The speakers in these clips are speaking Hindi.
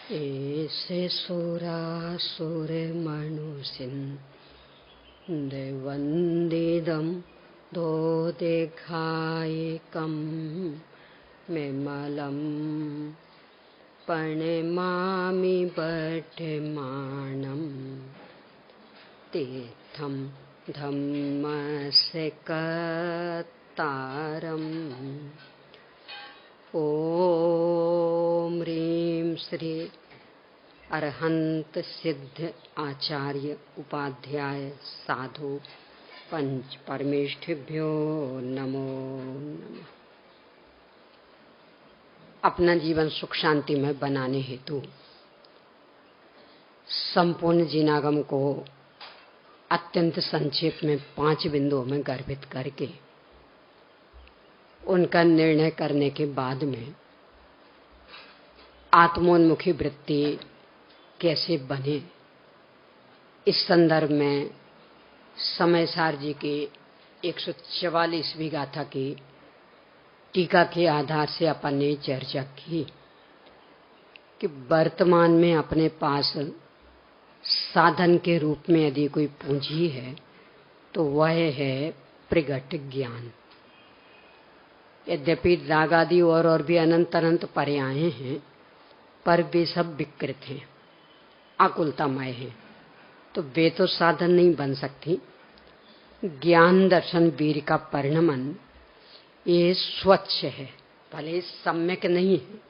ऐसे सुरासुरमनुषिन्देवन्दिदं दोदेघायिकं मेमलं पणिमामि बध्यमानं तीर्थं धम्मस्य कर्तारम्। ओम ह्रीं श्री अरहंत सिद्ध आचार्य उपाध्याय साधु पंच परमेष्ठिभ्यो नमो नमः। अपना जीवन सुख शांति में बनाने हेतु संपूर्ण जिनागम को अत्यंत संक्षेप में 5 बिंदुओं में गर्भित करके उनका निर्णय करने के बाद में आत्मोन्मुखी वृत्ति कैसे बने, इस संदर्भ में समयसार जी की 144वीं गाथा की टीका के आधार से अपन ने चर्चा की कि वर्तमान में अपने पास साधन के रूप में यदि कोई पूंजी है तो वह है प्रगट ज्ञान। यद्यपि राग आदि और भी अनंत अनंत पर्याय हैं, पर वे सब विकृत हैं, आकुलतामय हैं, तो वे तो साधन नहीं बन सकती। ज्ञान दर्शन वीर का परिणमन ये स्वच्छ है, भले सम्यक नहीं है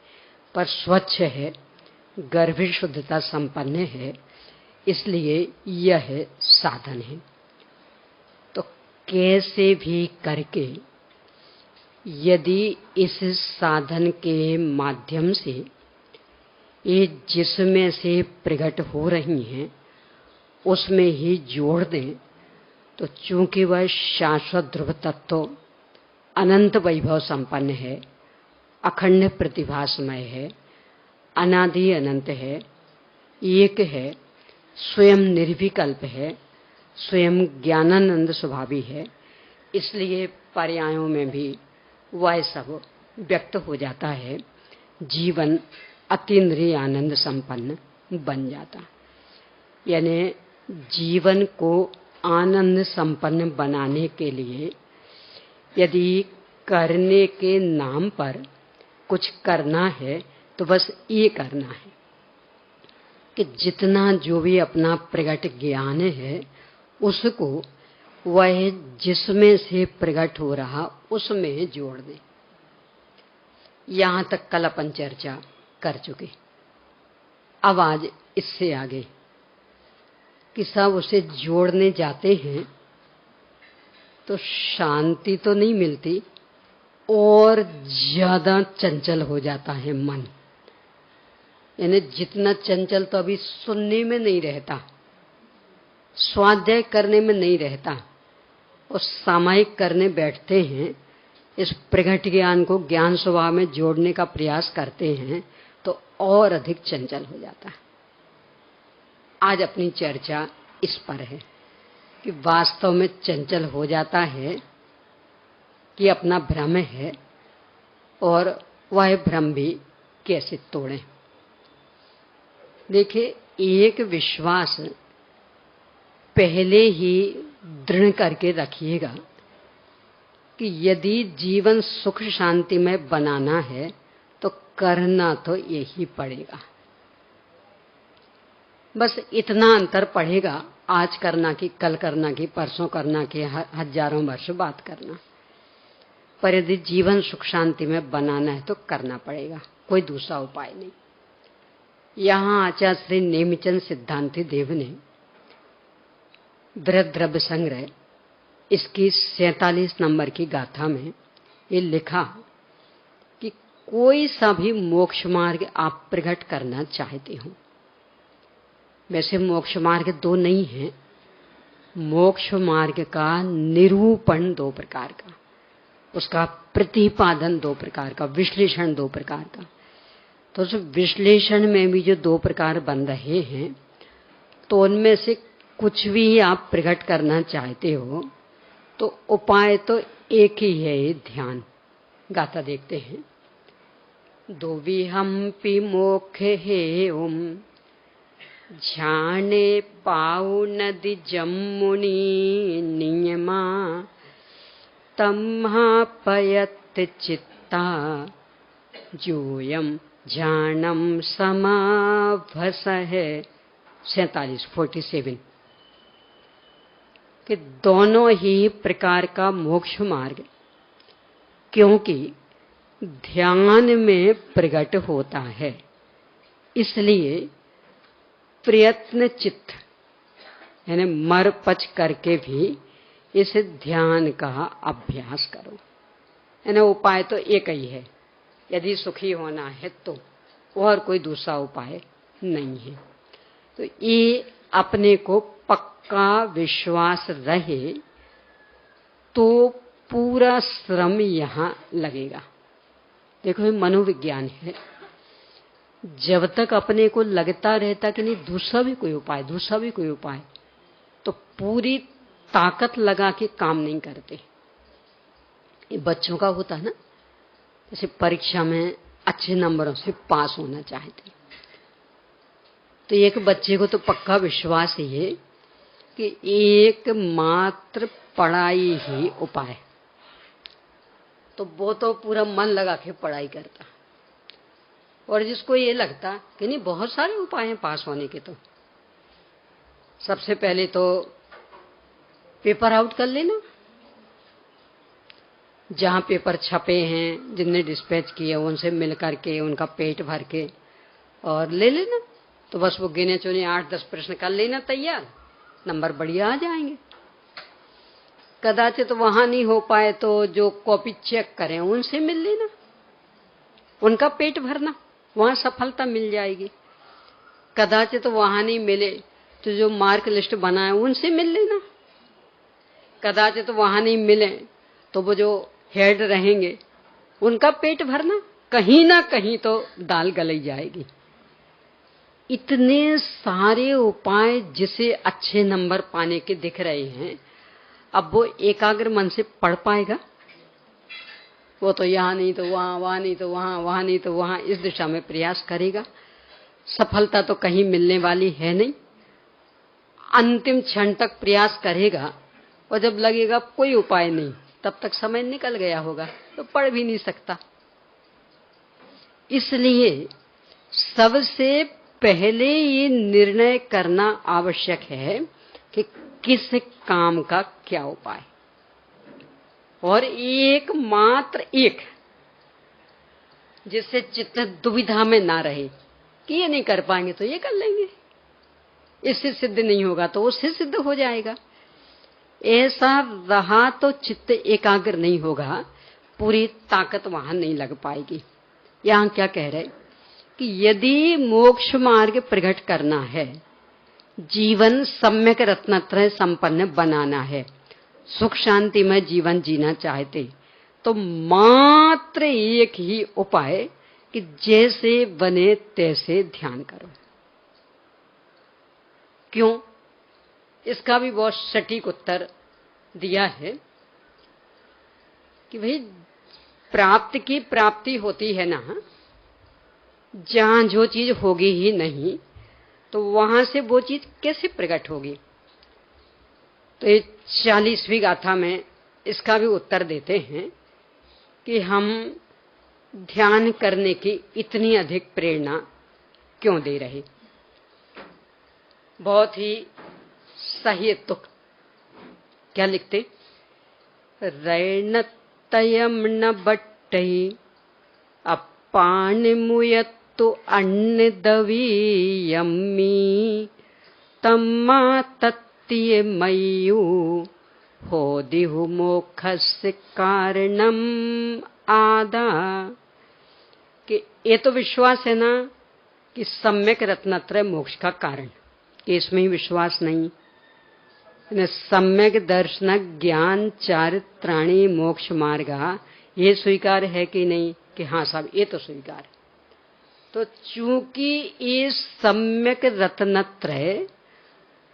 पर स्वच्छ है, गर्भ शुद्धता संपन्न है, इसलिए यह साधन है। तो कैसे भी करके यदि इस साधन के माध्यम से ये जिसमें से प्रकट हो रही हैं उसमें ही जोड़ दें, तो चूंकि वह शाश्वत ध्रुव तत्व अनंत वैभव संपन्न है, अखंड प्रतिभासमय है, अनादि अनंत है, एक है, स्वयं निर्विकल्प है, स्वयं ज्ञानानंद स्वभावी है, इसलिए पर्यायों में भी वह सब व्यक्त हो जाता है। जीवन अतीन्द्रिय आनंद संपन्न बन जाता, यानी जीवन को आनंद संपन्न बनाने के लिए यदि करने के नाम पर कुछ करना है तो बस ये करना है कि जितना जो भी अपना प्रगट ज्ञान है उसको वह जिसमें से प्रकट हो रहा उसमें जोड़ दे। यहां तक कल अपन चर्चा कर चुके। अब आज इससे आगे कि सब उसे जोड़ने जाते हैं तो शांति तो नहीं मिलती और ज्यादा चंचल हो जाता है मन। यानी जितना चंचल तो अभी सुनने में नहीं रहता, स्वाध्याय करने में नहीं रहता, और सामायिक करने बैठते हैं, इस प्रगट ज्ञान को ज्ञान स्वभाव में जोड़ने का प्रयास करते हैं तो और अधिक चंचल हो जाता है। आज अपनी चर्चा इस पर है कि वास्तव में चंचल हो जाता है कि अपना भ्रम है, और वह भ्रम भी कैसे तोड़ें। देखिए, एक विश्वास पहले ही दृढ़ करके रखिएगा कि यदि जीवन सुख शांति में बनाना है तो करना तो यही पड़ेगा। बस इतना अंतर पड़ेगा, आज करना कि कल करना कि परसों करना कि हजारों वर्ष बाद करना, पर यदि जीवन सुख शांति में बनाना है तो करना पड़ेगा, कोई दूसरा उपाय नहीं। यहाँ आचार्य श्री नेमिचंद सिद्धांति देव ने बृहद द्रव्य संग्रह इसकी 47 नंबर की गाथा में ये लिखा कि कोई सा भी मोक्ष मार्ग आप प्रकट करना चाहते हो, वैसे मोक्ष मार्ग 2 नहीं है, मोक्ष मार्ग का निरूपण 2 प्रकार का, उसका प्रतिपादन 2 प्रकार का, विश्लेषण 2 प्रकार का। तो उस विश्लेषण में भी जो 2 प्रकार बन रहे हैं, तो उनमें से कुछ भी आप प्रकट करना चाहते हो तो उपाय तो एक ही है, ध्यान। गाथा देखते हैं दुविहंपि मोक्ष हेउम झाने पाउ नदी जम्मुनी नियमा तम्हापयत चित्ता जोयम जानम समाभस है 47 कि दोनों ही प्रकार का मोक्ष मार्ग क्योंकि ध्यान में प्रकट होता है, इसलिए प्रयत्न चित्त यानी मर पच करके भी इस ध्यान का अभ्यास करो। यानी उपाय तो एक ही है, यदि सुखी होना है तो, और कोई दूसरा उपाय नहीं है। तो ये अपने को पक्का विश्वास रहे तो पूरा श्रम यहाँ लगेगा। देखो ये मनोविज्ञान है, जब तक अपने को लगता रहता कि नहीं दूसरा भी कोई उपाय, तो पूरी ताकत लगा के काम नहीं करते। ये बच्चों का होता है ना, जैसे परीक्षा में अच्छे नंबरों से पास होना चाहते, तो एक बच्चे को तो पक्का विश्वास ही है कि एक मात्र पढ़ाई ही उपाय, तो वो तो पूरा मन लगा के पढ़ाई करता। और जिसको ये लगता कि नहीं बहुत सारे उपाय हैं पास होने के, तो सबसे पहले तो पेपर आउट कर लेना, जहां पेपर छपे हैं जिनने डिस्पैच किए उनसे मिल करके उनका पेट भर के और ले लेना। तो बस वो गिने चुने 8-10 प्रश्न कर लेना तैयार, नंबर बढ़िया आ जाएंगे। कदाचित वहां नहीं हो पाए तो जो कॉपी चेक करें उनसे मिल लेना, उनका पेट भरना, वहां सफलता मिल जाएगी। कदाचित वहां नहीं मिले तो जो मार्क लिस्ट बनाए उनसे मिल लेना। कदाचित वहां नहीं मिले तो वो जो हेड रहेंगे उनका पेट भरना, कहीं ना कहीं तो दाल गल जाएगी। इतने सारे उपाय जिसे अच्छे नंबर पाने के दिख रहे हैं, अब वो एकाग्र मन से पढ़ पाएगा? वो तो यहाँ नहीं तो वहां, वहां नहीं तो वहां, वहां नहीं तो वहां, इस दिशा में प्रयास करेगा। सफलता तो कहीं मिलने वाली है नहीं। अंतिम क्षण तक प्रयास करेगा और जब लगेगा कोई उपाय नहीं, तब तक समय निकल गया होगा, तो पढ़ भी नहीं सकता। इसलिए सबसे पहले ये निर्णय करना आवश्यक है कि किस काम का क्या उपाय, और एक मात्र एक जिससे चित्त दुविधा में ना रहे कि ये नहीं कर पाएंगे तो ये कर लेंगे, इससे सिद्ध नहीं होगा तो उससे सिद्ध हो जाएगा। ऐसा रहा तो चित्त एकाग्र नहीं होगा, पूरी ताकत वहां नहीं लग पाएगी। यहां क्या कह रहे कि यदि मोक्ष मार्ग प्रकट करना है, जीवन सम्यक रत्नत्रय संपन्न बनाना है, सुख शांति में जीवन जीना चाहते, तो मात्र एक ही उपाय कि जैसे बने तैसे ध्यान करो। क्यों? इसका भी बहुत सटीक उत्तर दिया है कि भाई प्राप्त की प्राप्ति होती है ना, जहां जो चीज होगी ही नहीं तो वहां से वो चीज कैसे प्रकट होगी। तो ये 40वीं गाथा में इसका भी उत्तर देते हैं कि हम ध्यान करने की इतनी अधिक प्रेरणा क्यों दे रहे। बहुत ही सही तुक क्या लिखते, रैणतयम न बट्टई अपान मुयत्तु अन्न दवी यम्मी तम्मा तत्य मय्यु हो दिहु मोक्षस्य कारणम आदा। कि ये तो विश्वास है ना कि सम्यक रत्नत्रय मोक्ष का कारण, कि इसमें ही विश्वास नहीं। सम्यक दर्शन ज्ञान चारित्राणी मोक्ष मार्गा, ये स्वीकार है कि नहीं? कि हाँ साहब ये तो स्वीकार। तो चूंकि ये सम्यक रत्नत्रय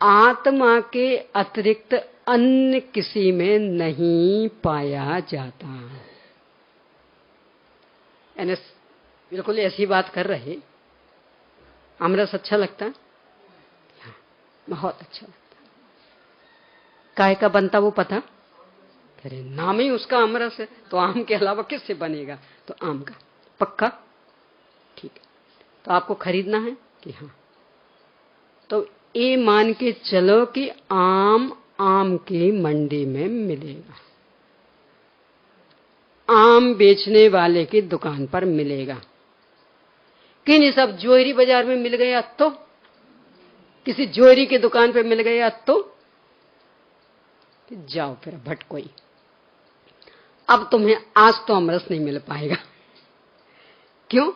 आत्मा के अतिरिक्त अन्य किसी में नहीं पाया जाता, यानी बिल्कुल ऐसी बात कर रहे। आमरस अच्छा लगता है? हाँ, बहुत अच्छा लगता है। काय का बनता वो पता? अरे नाम ही उसका आमरस है, तो आम के अलावा किससे बनेगा? तो आम का। पक्का? ठीक है। तो आपको खरीदना है कि हाँ? तो ये मान के चलो कि आम की मंडी में मिलेगा, आम बेचने वाले की दुकान पर मिलेगा। कि नहीं, सब ज्वेलरी बाजार में मिल गया तो, किसी ज्वेलरी की दुकान पे मिल गया तो जाओ फिर भटको ही। अब तुम्हें आज तो अमरस नहीं मिल पाएगा। क्यों?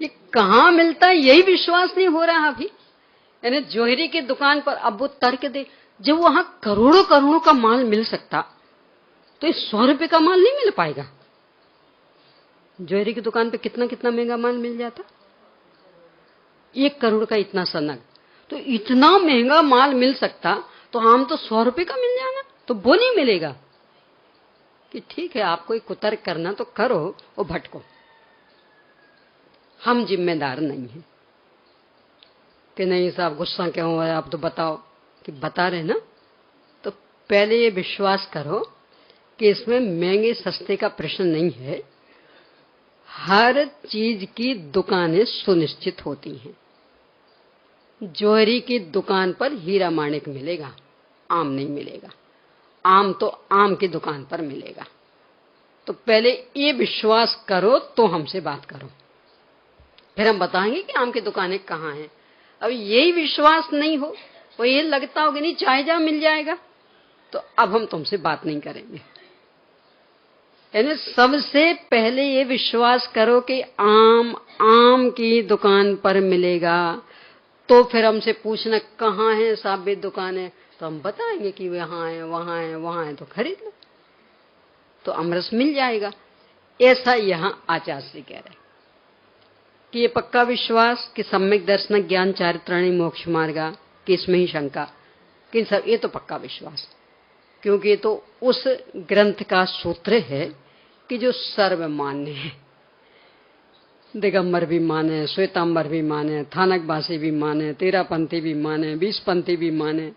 ये कहां मिलता है यही विश्वास नहीं हो रहा अभी। यानी ज्वेलरी की दुकान पर अब वो तर्क दे, जब वहां करोड़ों करोड़ों का माल मिल सकता तो ये 100 रुपए का माल नहीं मिल पाएगा। ज्वेलरी की दुकान पे कितना कितना महंगा माल मिल जाता, 1 करोड़ का इतना सनक। तो इतना महंगा माल मिल सकता तो आम तो 100 रुपए का मिल जाना, तो वो नहीं मिलेगा। कि ठीक है, आपको एक कुतर्क करना तो करो और भटको, हम जिम्मेदार नहीं हैं। कि नहीं साहब गुस्सा क्यों हुआ है, आप तो बताओ। कि बता रहे ना, तो पहले ये विश्वास करो कि इसमें महंगे सस्ते का प्रश्न नहीं है। हर चीज की दुकानें सुनिश्चित होती हैं। ज्वेलरी की दुकान पर हीरा माणिक मिलेगा, आम नहीं मिलेगा। आम तो आम की दुकान पर मिलेगा। तो पहले ये विश्वास करो तो हमसे बात करो, फिर हम बताएंगे कि आम की दुकानें कहाँ हैं। अब यही विश्वास नहीं हो, वो ये लगता हो कि नहीं चाहे जहां मिल जाएगा, तो अब हम तुमसे बात नहीं करेंगे। यानी सबसे पहले ये विश्वास करो कि आम की दुकान पर मिलेगा, तो फिर हमसे पूछना कहाँ है साहब ये दुकान है, तो हम बताएंगे कि यहाँ है वहां है वहां है, तो खरीद लो, तो अमरस मिल जाएगा। ऐसा यहां आचार्य से कह रहे कि ये पक्का विश्वास कि सम्यक दर्शन ज्ञान चारित्राणी मोक्ष मार्गा, कि इसमें ही शंका कि सब ये तो पक्का विश्वास, क्योंकि ये तो उस ग्रंथ का सूत्र है कि जो सर्वमान्य है। दिगंबर भी माने, श्वेतांबर भी माने, थानकवासी भी माने, तेरापंथी भी माने, 20पंथी भी माने,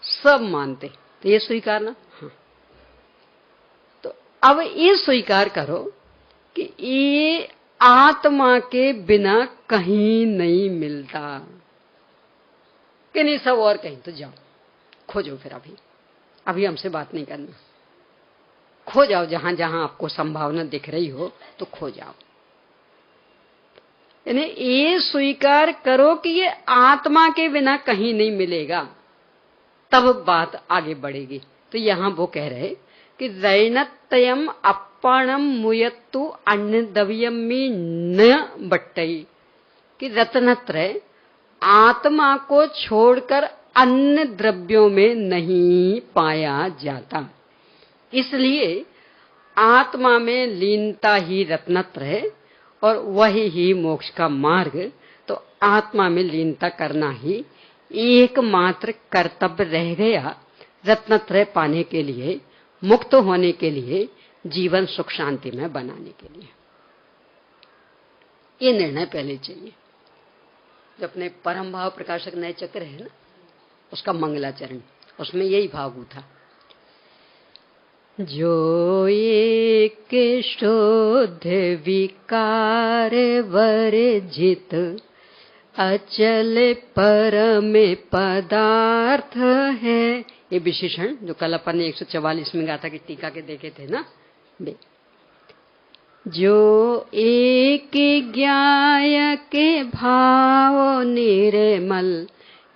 सब मानते। तो ये स्वीकारना। हाँ, तो अब ये स्वीकार करो कि ये आत्मा के बिना कहीं नहीं मिलता। कि नहीं सब और कहीं, तो जाओ खोजो फिर। अभी हमसे बात नहीं करना, खो जाओ जहां जहां आपको संभावना दिख रही हो, तो खो जाओ। यानी ये स्वीकार करो कि ये आत्मा के बिना कहीं नहीं मिलेगा, तब बात आगे बढ़ेगी। तो यहां वो कह रहे कि रैनतयम अपणम मुयत्तु अन्नदव्यमी न बट्टई, कि रत्नत्रय आत्मा को छोड़कर अन्य द्रव्यों में नहीं पाया जाता, इसलिए आत्मा में लीनता ही रत्नत्र है और वही ही मोक्ष का मार्ग। तो आत्मा में लीनता करना ही एकमात्र कर्तव्य रह गया रत्नत्रय पाने के लिए, मुक्त होने के लिए, जीवन सुख शांति में बनाने के लिए। ये निर्णय पहले चाहिए। जो अपने परम भाव प्रकाशक नए चक्र है ना, उसका मंगलाचरण, उसमें यही भाव था। जो एक शुद्ध विकार वर्जित अचल परम पदार्थ है। ये विशेषण जो कल अपन ने 144 में गाथा की टीका के देखे थे ना, जो एक ज्ञाय के भाव निर्मल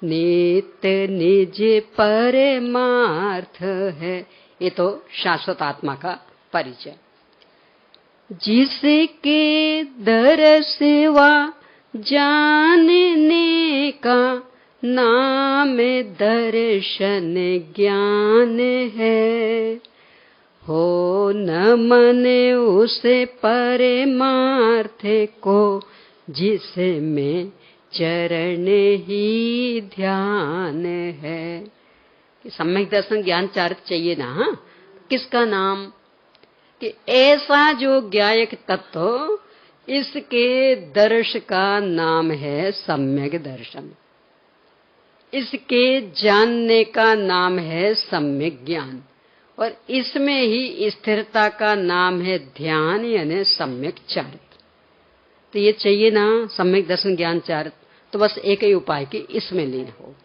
नित्य निज परमार्थ है। ये तो शाश्वत आत्मा का परिचय। जिसके दर सेवा जानने का नाम दर्शन ज्ञान है, हो न मन उसे परमार्थ को जिसमें चरण ही ध्यान है। सम्यक दर्शन ज्ञान चारित्र चाहिए ना। हाँ, किसका नाम? कि ऐसा जो ज्ञायक तत्व इसके दर्श का नाम है सम्यक दर्शन, इसके जानने का नाम है सम्यक ज्ञान, और इसमें ही स्थिरता का नाम है ध्यान यानी सम्यक चारित्र। तो ये चाहिए ना सम्यक दर्शन ज्ञान चारित्र, तो बस एक ही उपाय कि इसमें लीन हो।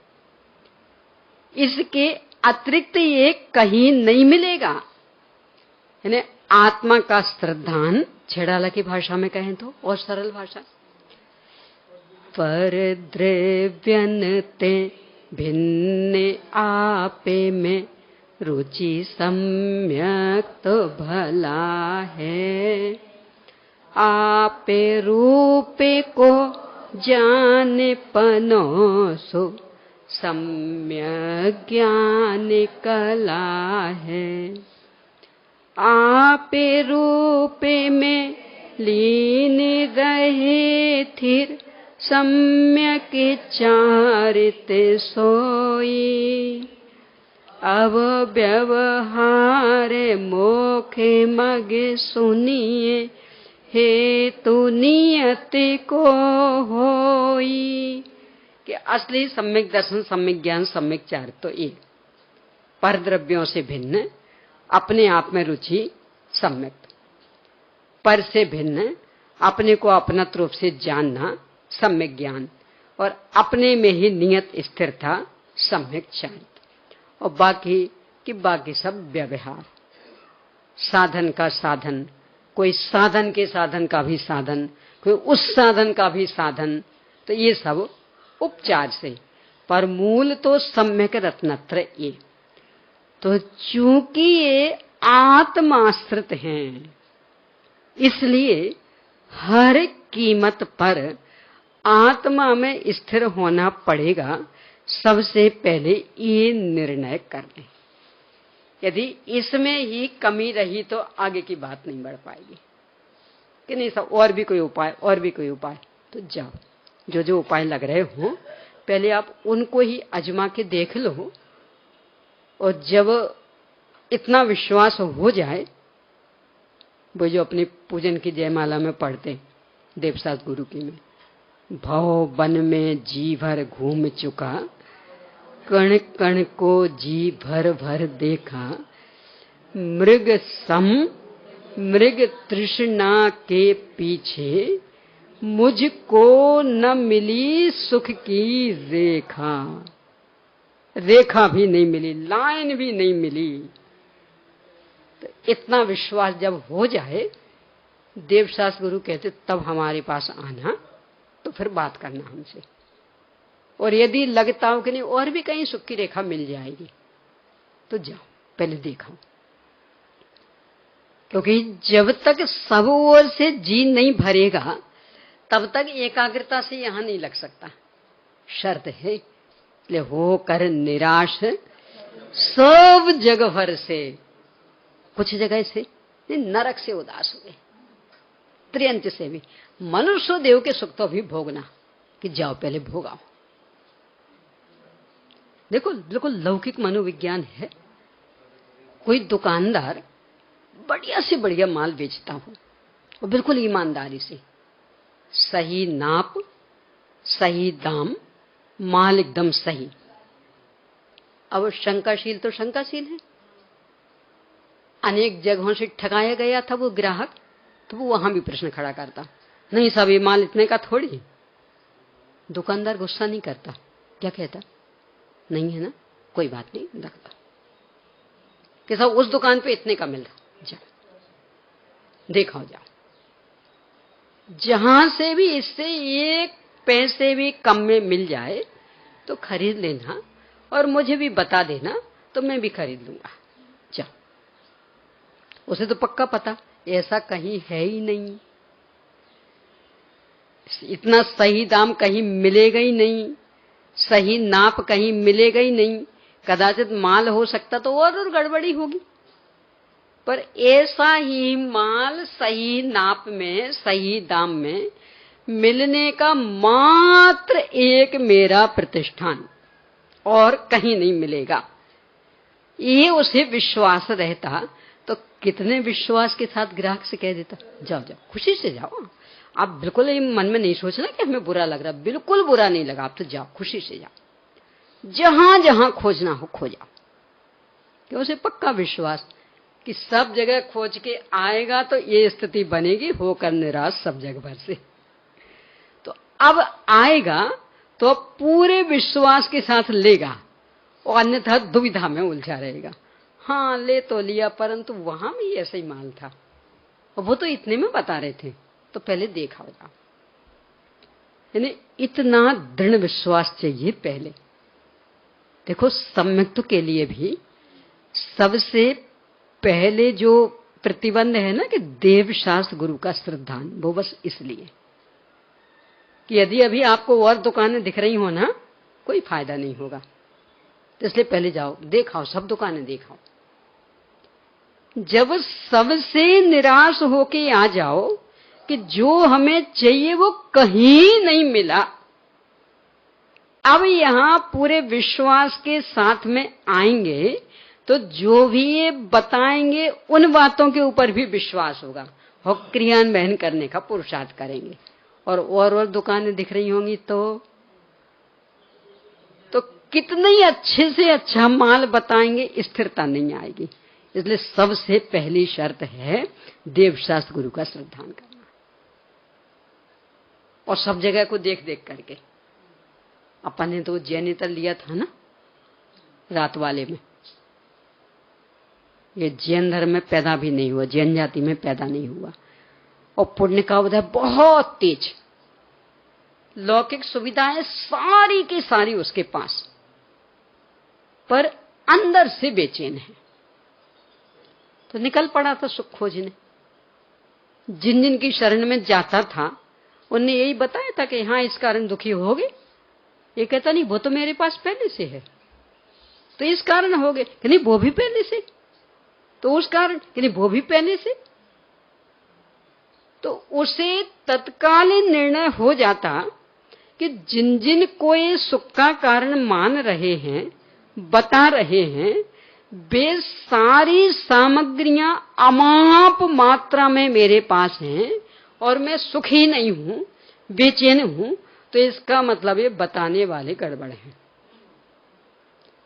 इसके अतिरिक्त ये कहीं नहीं मिलेगा। यानी आत्मा का श्रद्धान, छेड़ाला की भाषा में कहें तो और सरल भाषा, पर द्रव्यन ते भिन्न आपे में रुचि सम्यक तो भला है। आपे रूपे को जाने पनो सो सम्यक ज्ञान कला है। आपे रूपे में लीन रहे थिर सम्यक चारित सोई। अब व्यवहार मोखे मग सुनिए हेतु नियति को होई। कि असली सम्यक दर्शन, सम्यक ज्ञान, सम्यक चारित्र तो एक, पर द्रव्यों से भिन्न अपने आप में रुचि सम्यक, पर से भिन्न अपने को अपनत रूप से जानना सम्यक ज्ञान, और अपने में ही नियत स्थिरता सम्यक चारित्र, और बाकी सब व्यवहार, साधन का साधन, कोई साधन के साधन का भी साधन, कोई उस साधन का भी साधन, तो ये सब उपचार से, पर मूल तो सम्यक रत्नत्र ये। तो चूंकि ये आत्माश्रित हैं, इसलिए हर कीमत पर आत्मा में स्थिर होना पड़ेगा। सबसे पहले ये निर्णय कर लें। यदि इसमें ही कमी रही तो आगे की बात नहीं बढ़ पाएगी कि नहीं सब और भी कोई उपाय, और भी कोई उपाय। तो जाओ, जो जो उपाय लग रहे हो पहले आप उनको ही आजमा के देख लो, और जब इतना विश्वास हो जाए, वो जो अपनी पूजन की जयमाला में पढ़ते देवसास गुरु की में, भव वन में जी भर घूम चुका, कण कण को जी भर भर देखा, मृग सम मृग तृष्णा के पीछे, मुझको न मिली सुख की रेखा। रेखा भी नहीं मिली, लाइन भी नहीं मिली। तो इतना विश्वास जब हो जाए, देवशास्त्र गुरु कहते तब हमारे पास आना, तो फिर बात करना हमसे। और यदि लगता हो कि नहीं और भी कहीं सुख की रेखा मिल जाएगी, तो जाओ पहले देखो। क्योंकि जब तक सब ओर से जी नहीं भरेगा, तब तक एकाग्रता से यहां नहीं लग सकता। शर्त है, इसलिए होकर निराश सब जगह भर से, कुछ जगह से नरक से उदास हुए, त्रियंत से भी, मनुष्य देव के सुख तो भी भोगना, कि जाओ पहले भोगाओ। देखो बिल्कुल लौकिक मनोविज्ञान है। कोई दुकानदार बढ़िया से बढ़िया माल बेचता हो, और बिल्कुल ईमानदारी से, सही नाप, सही दाम, माल एकदम सही। अब शंकाशील तो शंकाशील है। अनेक जगहों से ठगाया गया था वो ग्राहक, तो वो वहां भी प्रश्न खड़ा करता, नहीं साहब ये माल इतने का थोड़ी। दुकानदार गुस्सा नहीं करता, क्या कहता, नहीं है ना, कोई बात नहीं, रखता कि साहब उस दुकान पे इतने का मिल रहा, जाओ देखो, जाओ जहां से भी इससे एक पैसे भी कम में मिल जाए तो खरीद लेना, और मुझे भी बता देना तो मैं भी खरीद लूंगा। जाओ, उसे तो पक्का पता ऐसा कहीं है ही नहीं, इतना सही दाम कहीं मिलेगा ही नहीं, सही नाप कहीं मिलेगा ही नहीं। कदाचित माल हो सकता तो और गड़बड़ी होगी, पर ऐसा ही माल सही नाप में, सही दाम में मिलने का मात्र एक मेरा प्रतिष्ठान, और कहीं नहीं मिलेगा। ये उसे विश्वास रहता तो कितने विश्वास के साथ ग्राहक से कह देता, जाओ जाओ खुशी से जाओ, आप बिल्कुल ही मन में नहीं सोचना कि हमें बुरा लग रहा, बिल्कुल बुरा नहीं लगा। आप तो जाओ, खुशी से जाओ, जहां जहां खोजना हो खो जाओ। क्यों? उसे पक्का विश्वास कि सब जगह खोज के आएगा तो ये स्थिति बनेगी, होकर निराश सब जगह भर से। तो अब आएगा तो पूरे विश्वास के साथ लेगा और अन्यथा दुविधा में उलझा रहेगा। हाँ, ले तो लिया, परंतु वहां भी ऐसा ही माल था और वो तो इतने में बता रहे थे, तो पहले देखा होगा। यानी इतना दृढ़ विश्वास चाहिए पहले। देखो, सम्यक्त्व के लिए भी सबसे पहले जो प्रतिबंध है ना कि देवशास्त्र गुरु का श्रद्धान, वो बस इसलिए कि यदि अभी आपको और दुकानें दिख रही हो ना, कोई फायदा नहीं होगा। तो इसलिए पहले जाओ, देखाओ, सब दुकानें देखाओ। जब सबसे निराश होके आ जाओ कि जो हमें चाहिए वो कहीं नहीं मिला, अब यहां पूरे विश्वास के साथ में आएंगे तो जो भी ये बताएंगे उन बातों के ऊपर भी विश्वास होगा और क्रियान्वयन करने का पुरुषार्थ करेंगे। और दुकानें दिख रही होंगी तो कितने ही अच्छे से अच्छा माल बताएंगे, स्थिरता नहीं आएगी। इसलिए सबसे पहली शर्त है देवशास्त्र गुरु का श्रद्धान करना। और सब जगह को देख देख करके। अपन ने तो जैनेतर लिया था ना रात वाले में, ये जैन धर्म में पैदा भी नहीं हुआ, जैन जाति में पैदा नहीं हुआ, और पुण्य का उदय बहुत तेज, लौकिक सुविधाएं सारी की सारी उसके पास, पर अंदर से बेचैन है। तो निकल पड़ा था सुख खोजने। जिन जिन की शरण में जाता था उनने यही बताया था कि हाँ, इस कारण दुखी होगे। ये कहता नहीं, वो तो मेरे पास पहले से है, तो इस कारण होगे कि नहीं, वो भी पहले से, तो उस कारण कि नहीं, वो भी पहले से। तो उसे तत्कालीन निर्णय हो जाता कि जिन जिन को ये सुख का कारण मान रहे हैं, बता रहे हैं, वे सारी सामग्रियां अमाप मात्रा में मेरे पास हैं और मैं सुखी नहीं हूं, बेचैन हूं, तो इसका मतलब ये बताने वाले गड़बड़ हैं।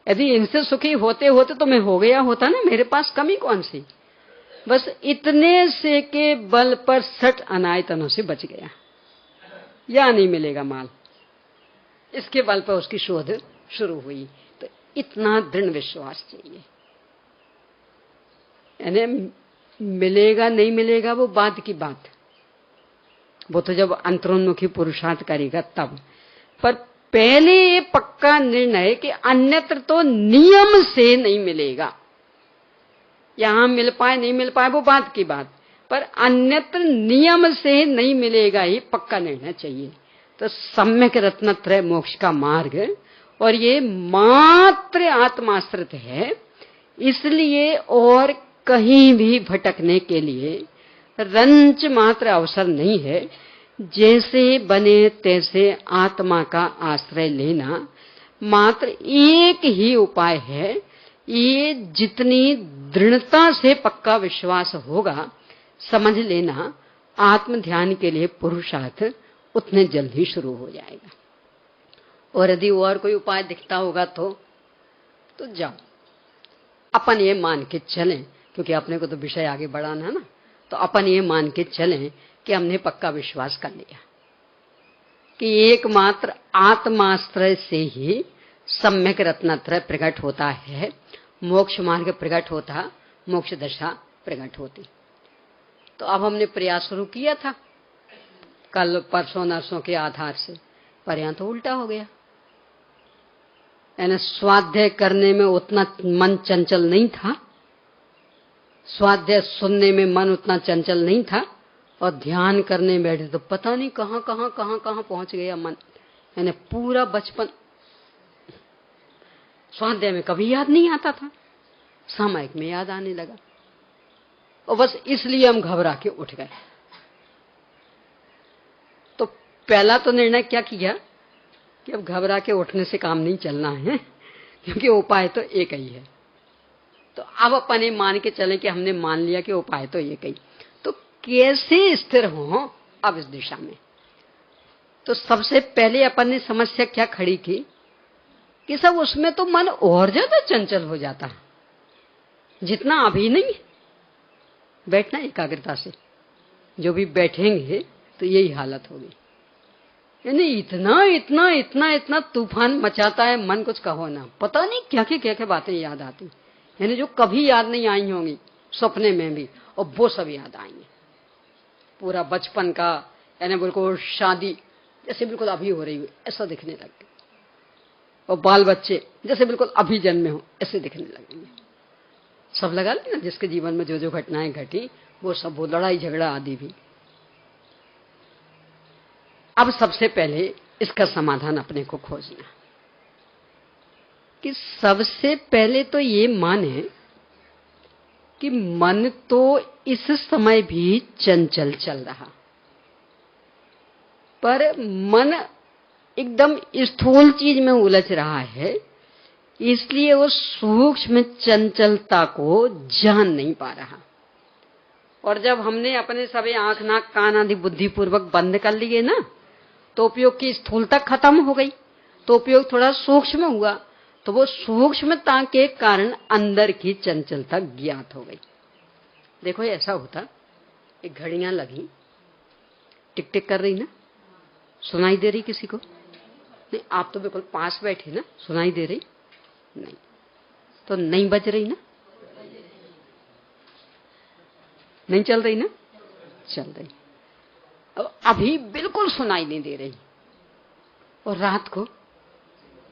यदि इनसे सुखी होते होते तो मैं हो गया होता ना, मेरे पास कमी कौन सी। बस इतने से के बल पर 60 अनायतनों से बच गया, या नहीं मिलेगा माल, इसके बल पर उसकी शोध शुरू हुई। तो इतना दृढ़ विश्वास चाहिए। यानी मिलेगा नहीं मिलेगा वो बाद की बात, वो तो जब अंतरोन्मुखी पुरुषार्थ करेगा तब। पर पहले ये पक्का निर्णय कि अन्यत्र तो नियम से नहीं मिलेगा, यहां मिल पाए नहीं मिल पाए वो बात की बात, पर अन्यत्र नियम से नहीं मिलेगा, ये पक्का निर्णय चाहिए। तो सम्यक रत्नत्रय मोक्ष का मार्ग, और ये मात्र आत्माश्रित है, इसलिए और कहीं भी भटकने के लिए रंच मात्र अवसर नहीं है। जैसे बने तैसे आत्मा का आश्रय लेना मात्र एक ही उपाय है। ये जितनी दृढ़ता से पक्का विश्वास होगा, समझ लेना आत्म ध्यान के लिए पुरुषार्थ उतने जल्द ही शुरू हो जाएगा। और यदि और कोई उपाय दिखता होगा तो जाओ, अपन ये मान के चलें, क्योंकि अपने को तो विषय आगे बढ़ाना है ना, तो अपन ये मान के चलें कि हमने पक्का विश्वास कर लिया कि एकमात्र आत्माश्रय से ही सम्यक रत्नत्रय प्रकट होता है, मोक्ष मार्ग प्रकट होता, मोक्ष दशा प्रकट होती। तो अब हमने प्रयास शुरू किया था कल परसों नरसों के आधार से, पर यहां तो उल्टा हो गया। यानी स्वाध्याय करने में उतना मन चंचल नहीं था, स्वाध्याय सुनने में मन उतना चंचल नहीं था, और ध्यान करने बैठे तो पता नहीं कहां पहुंच गया मन। यानी पूरा बचपन स्वाध्याय में कभी याद नहीं आता था, सामयिक में याद आने लगा, और बस इसलिए हम घबरा के उठ गए। तो पहला तो निर्णय क्या किया कि अब घबरा के उठने से काम नहीं चलना है, क्योंकि उपाय तो एक ही है। तो अब अपन मान के चले कि हमने मान लिया कि उपाय तो एक ही। तो कैसे स्थिर हो अब इस दिशा में। तो सबसे पहले अपन ने समस्या क्या खड़ी की कि सब उसमें तो मन और ज्यादा चंचल हो जाता है, जितना अभी नहीं है। बैठना एकाग्रता से, जो भी बैठेंगे तो यही हालत होगी। यानी इतना इतना इतना इतना तूफान मचाता है मन, कुछ कहो ना। पता नहीं क्या क्या बातें याद आती, यानी जो कभी याद नहीं आई होंगी सपने में भी, और वो सब याद आएंगे। पूरा बचपन का, यानी बिल्कुल शादी जैसे बिल्कुल अभी हो रही हो ऐसा दिखने लगेगा, और बाल बच्चे जैसे बिल्कुल अभी जन्मे हो ऐसे दिखने लगेंगे। सब लगा लेना जिसके जीवन में जो जो घटनाएं घटी वो सब, वो लड़ाई झगड़ा आदि भी। अब सबसे पहले इसका समाधान अपने को खोजना कि सबसे पहले तो ये माने कि मन तो इस समय भी चंचल चल रहा, पर मन एकदम स्थूल चीज में उलझ रहा है, इसलिए वो सूक्ष्म चंचलता को जान नहीं पा रहा। और जब हमने अपने सभी आंख नाक कान आदि बुद्धिपूर्वक बंद कर लिए ना, तो उपयोग की स्थूलता खत्म हो गई, तो उपयोग थोड़ा सूक्ष्म हुआ, तो वो सूक्ष्मता के कारण अंदर की चंचलता ज्ञात हो गई। देखो ऐसा होता, एक घड़ियां लगी टिक टिक कर रही ना, सुनाई दे रही किसी को? नहीं, आप तो बिल्कुल पास बैठे ना, सुनाई दे रही नहीं, तो नहीं बज रही ना, नहीं चल रही ना, चल रही। अब अभी बिल्कुल सुनाई नहीं दे रही, और रात को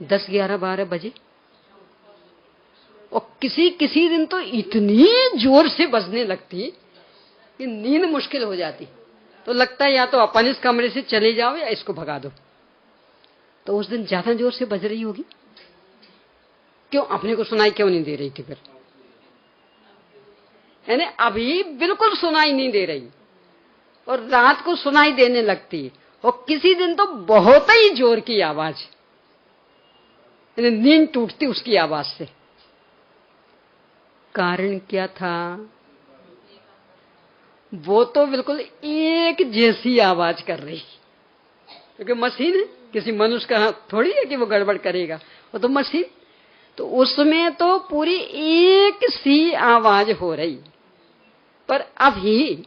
10, 11, 12 बजे, और किसी किसी दिन तो इतनी जोर से बजने लगती कि नींद मुश्किल हो जाती। तो लगता है या तो अपन इस कमरे से चले जाओ या इसको भगा दो। तो उस दिन ज्यादा जोर से बज रही होगी, क्यों? अपने को सुनाई क्यों नहीं दे रही थी फिर? यानी अभी बिल्कुल सुनाई नहीं दे रही और रात को सुनाई देने लगती, और किसी दिन तो बहुत ही जोर की आवाज, यानी नींद टूटती उसकी आवाज से। कारण क्या था? वो तो बिल्कुल एक जैसी आवाज कर रही, क्योंकि मशीन है, किसी मनुष्य का थोड़ी है कि वो गड़बड़ करेगा, वो तो मशीन। तो उसमें तो पूरी एक सी आवाज हो रही। पर अभी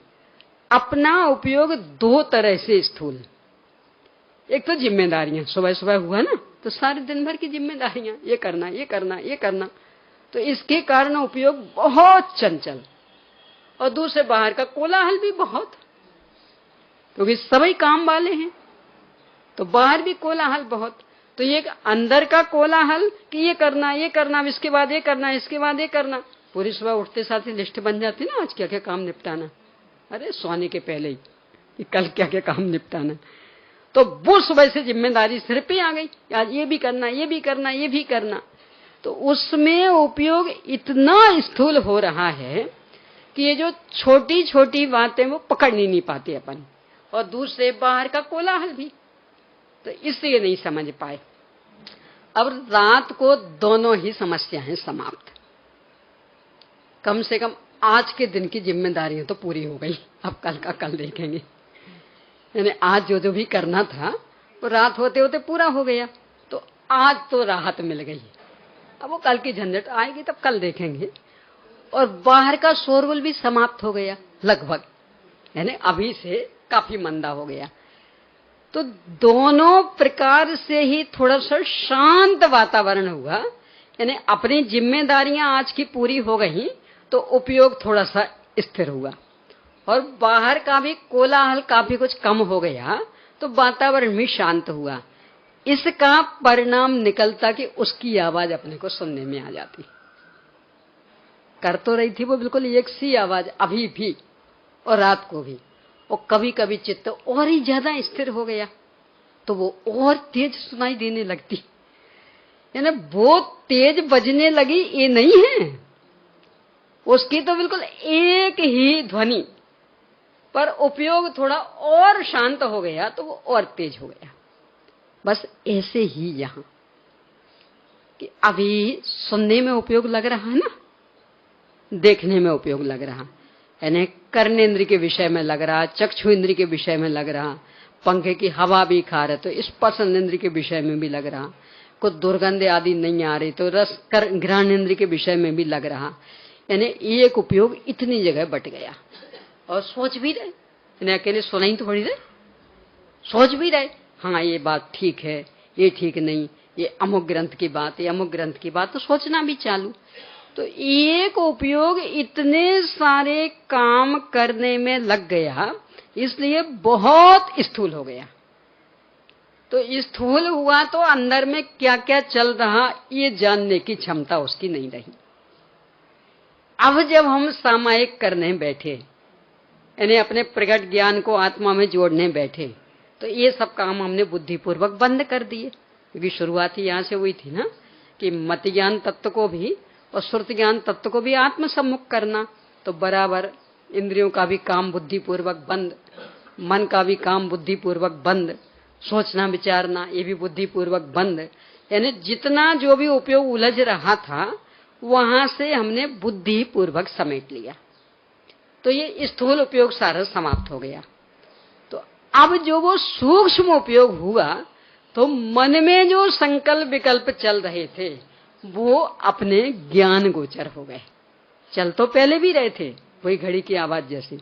अपना उपयोग दो तरह से स्थूल, एक तो जिम्मेदारियां, सुबह सुबह हुआ ना तो सारे दिन भर की जिम्मेदारियां, ये करना ये करना ये करना, तो इसके कारण उपयोग बहुत चंचल। और दूसरे बाहर का कोलाहल भी बहुत, क्योंकि सभी काम वाले हैं, तो बाहर भी कोलाहल बहुत। तो ये अंदर का कोलाहल कि ये करना ये करना, इसके बाद ये करना, इसके बाद ये करना। पूरी सुबह उठते साथ ही लिस्ट बन जाती ना, आज क्या क्या काम निपटाना, अरे सोने के पहले ही कि कल क्या क्या काम निपटाना। तो वो सुबह से जिम्मेदारी सिर पे आ गई, आज ये भी करना ये भी करना ये भी करना। तो उसमें उपयोग इतना स्थूल हो रहा है कि ये जो छोटी छोटी बातें वो पकड़ नहीं पाते अपन, और दूसरे बाहर का कोलाहल भी, तो इसलिए नहीं समझ पाए। अब रात को दोनों ही समस्याएं समाप्त, कम से कम आज के दिन की जिम्मेदारियां तो पूरी हो गई। अब कल का कल देखेंगे, यानी आज जो जो भी करना था वो रात होते होते पूरा हो गया, तो आज तो राहत मिल गई। अब वो कल की झंझट आएगी तब कल देखेंगे। और बाहर का शोरगुल भी समाप्त हो गया लगभग, यानी अभी से काफी मंदा हो गया। तो दोनों प्रकार से ही थोड़ा सा शांत वातावरण हुआ, यानी अपनी जिम्मेदारियां आज की पूरी हो गई, तो उपयोग थोड़ा सा स्थिर हुआ, और बाहर का भी कोलाहल काफी कुछ कम हो गया, तो वातावरण भी शांत हुआ। इसका परिणाम निकलता कि उसकी आवाज अपने को सुनने में आ जाती। कर तो रही थी वो बिल्कुल एक सी आवाज अभी भी और रात को भी, और कभी कभी चित्त और ही ज्यादा स्थिर हो गया तो वो और तेज सुनाई देने लगती। यानी वो तेज बजने लगी ये नहीं है, उसकी तो बिल्कुल एक ही ध्वनि, पर उपयोग थोड़ा और शांत हो गया तो वो और तेज हो गया। बस ऐसे ही यहां कि अभी सुनने में उपयोग लग रहा है ना, देखने में उपयोग लग रहा, यानी कर्नेंद्र के विषय में लग रहा, चक्षु इंद्र के विषय में लग रहा, पंखे की हवा भी खा रहे तो स्पर्श इंद्र के विषय में भी लग रहा, कुछ दुर्गंध आदि नहीं आ रही तो रस घ्राण इंद्र के विषय में भी लग रहा। यानी एक उपयोग इतनी जगह बट गया। और सोच भी रहे, यानी अकेले सुनाई तो पड़ी रहे, सोच भी रहे, हाँ ये बात ठीक है, ये ठीक नहीं, ये अमुक ग्रंथ की बात, ये अमुक ग्रंथ की बात, तो सोचना भी चालू। तो एक उपयोग इतने सारे काम करने में लग गया, इसलिए बहुत स्थूल हो गया। तो स्थूल हुआ तो अंदर में क्या क्या चल रहा ये जानने की क्षमता उसकी नहीं रही। अब जब हम सामायिक करने बैठे, यानी अपने प्रकट ज्ञान को आत्मा में जोड़ने बैठे, तो ये सब काम हमने बुद्धिपूर्वक बंद कर दिए। क्योंकि शुरुआत ही यहां से हुई थी ना कि मत ज्ञान तत्व को भी और श्रुत ज्ञान तत्व को भी आत्म सम्मुख करना, तो बराबर इंद्रियों का भी काम बुद्धिपूर्वक बंद, मन का भी काम बुद्धिपूर्वक बंद, सोचना विचारना ये भी बुद्धिपूर्वक बंद। यानी जितना जो भी उपयोग उलझ रहा था वहां से हमने बुद्धिपूर्वक समेट लिया, तो ये स्थूल उपयोग सारा समाप्त हो गया। तो अब जो वो सूक्ष्म उपयोग हुआ, तो मन में जो संकल्प विकल्प चल रहे थे वो अपने ज्ञान गोचर हो गए। चल तो पहले भी रहे थे वही घड़ी की आवाज जैसी,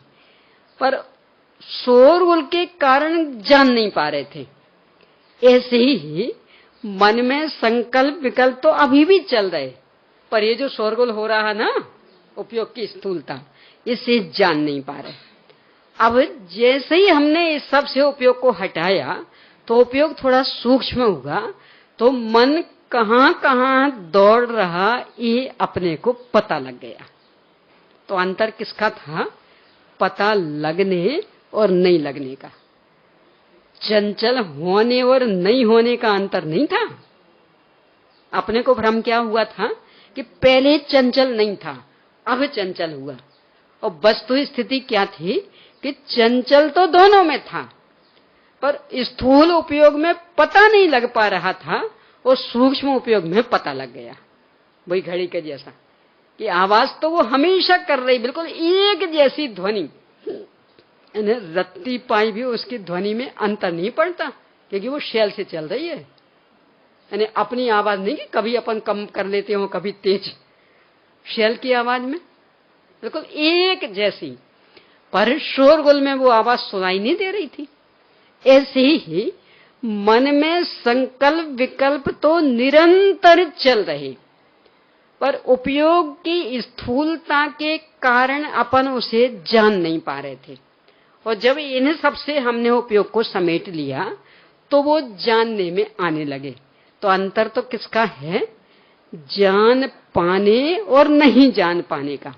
पर शोरगुल के कारण जान नहीं पा रहे थे। ऐसे ही मन में संकल्प विकल्प तो अभी भी चल रहे, पर ये जो शोरगुल हो रहा ना उपयोग की स्थूलता, इसे जान नहीं पा रहे। अब जैसे ही हमने इस सब से उपयोग को हटाया तो उपयोग थोड़ा सूक्ष्म हुआ, तो मन कहां कहां दौड़ रहा ये अपने को पता लग गया। तो अंतर किसका था? पता लगने और नहीं लगने का। चंचल होने और नहीं होने का अंतर नहीं था। अपने को भ्रम क्या हुआ था कि पहले चंचल नहीं था, अब चंचल हुआ। और वस्तु स्थिति क्या थी कि चंचल तो दोनों में था, पर स्थूल उपयोग में पता नहीं लग पा रहा था और सूक्ष्म उपयोग में पता लग गया। वही घड़ी के जैसा कि आवाज तो वो हमेशा कर रही, बिल्कुल एक जैसी ध्वनि, रत्ती पाई भी उसकी ध्वनि में अंतर नहीं पड़ता, क्योंकि वो शैल से चल रही है। यानी अपनी आवाज नहीं कि कभी अपन कम कर लेते हो कभी तेज, शैल की आवाज में बिल्कुल एक जैसी, पर शोरगुल में वो आवाज सुनाई नहीं दे रही थी। ऐसे ही मन में संकल्प विकल्प तो निरंतर चल रहे, पर उपयोग की स्थूलता के कारण अपन उसे जान नहीं पा रहे थे। और जब इन सब से हमने उपयोग को समेट लिया तो वो जानने में आने लगे। तो अंतर तो किसका है? जान पाने और नहीं जान पाने का।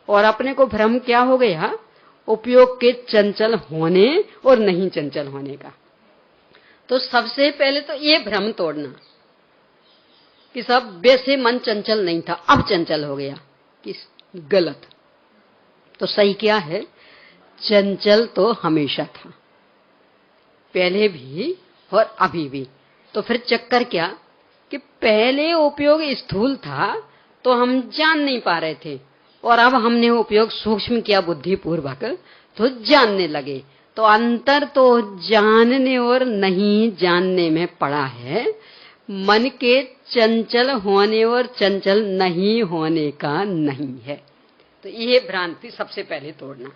और अपने को भ्रम क्या हो गया? उपयोग के चंचल होने और नहीं चंचल होने का। तो सबसे पहले तो ये भ्रम तोड़ना कि सब वैसे मन चंचल नहीं था अब चंचल हो गया, कि गलत। तो सही क्या है? चंचल तो हमेशा था, पहले भी और अभी भी। तो फिर चक्कर क्या कि पहले उपयोग स्थूल था तो हम जान नहीं पा रहे थे, और अब हमने उपयोग सूक्ष्म किया बुद्धिपूर्वक तो जानने लगे। तो अंतर तो जानने और नहीं जानने में पड़ा है, मन के चंचल होने और चंचल नहीं होने का नहीं है। तो ये भ्रांति सबसे पहले तोड़ना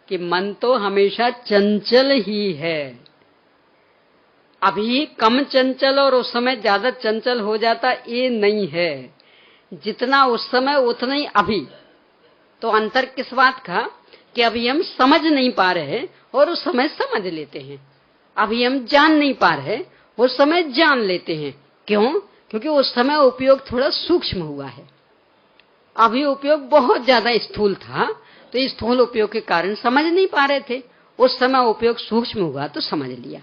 कि मन तो हमेशा चंचल ही है। अभी कम चंचल और उस समय ज्यादा चंचल हो जाता ये नहीं है, जितना उस समय उतना ही अभी। तो अंतर किस बात का कि अभी हम समझ नहीं पा रहे और उस समय समझ लेते हैं, अभी हम जान नहीं पा रहे उस समय जान लेते हैं। क्यों? क्योंकि उस समय उपयोग थोड़ा सूक्ष्म हुआ है, अभी उपयोग बहुत ज्यादा स्थूल था, तो इस स्थूल उपयोग के कारण समझ नहीं पा रहे थे। उस समय उपयोग सूक्ष्म हुआ तो समझ लिया।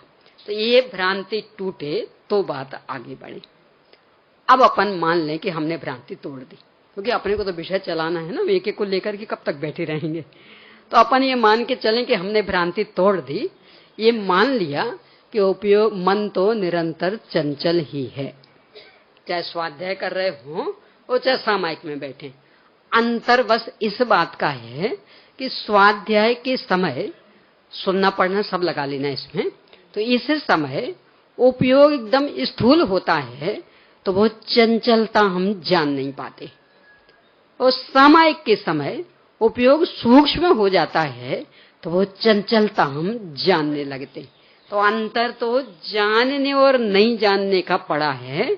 तो ये भ्रांति टूटे तो बात आगे बढ़े। अब अपन मान लें कि हमने भ्रांति तोड़ दी, क्योंकि अपने को तो विषय चलाना है ना, एक एक को लेकर के कब तक बैठे रहेंगे। तो अपन ये मान के चलें कि हमने भ्रांति तोड़ दी, ये मान लिया कि उपयोग मन तो निरंतर चंचल ही है, चाहे स्वाध्याय कर रहे हो और चाहे सामायिक में बैठे। अंतर बस इस बात का है कि स्वाध्याय के समय सुनना पढ़ना सब लगा लेना इसमें, तो इस समय उपयोग एकदम स्थूल होता है तो वो चंचलता हम जान नहीं पाते, और सामायिक के समय उपयोग सूक्ष्म हो जाता है तो वो चंचलता हम जानने लगते। तो अंतर तो जानने और नहीं जानने का पड़ा है,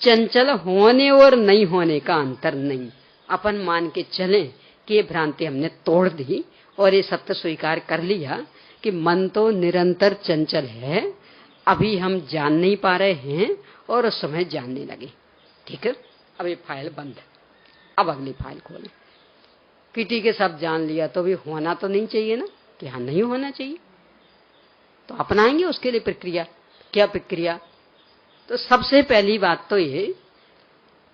चंचल होने और नहीं होने का अंतर नहीं। अपन मान के चलें कि ये भ्रांति हमने तोड़ दी और ये सत्य स्वीकार कर लिया कि मन तो निरंतर चंचल है, अभी हम जान नहीं पा रहे हैं और उस समय जानने लगे। ठीक है, अब ये फाइल बंद है, अब अगली फाइल खोलें। किटी के सब जान लिया तो भी होना तो नहीं चाहिए ना, कि हाँ नहीं होना चाहिए, तो अपनाएंगे उसके लिए प्रक्रिया। क्या प्रक्रिया? तो सबसे पहली बात तो ये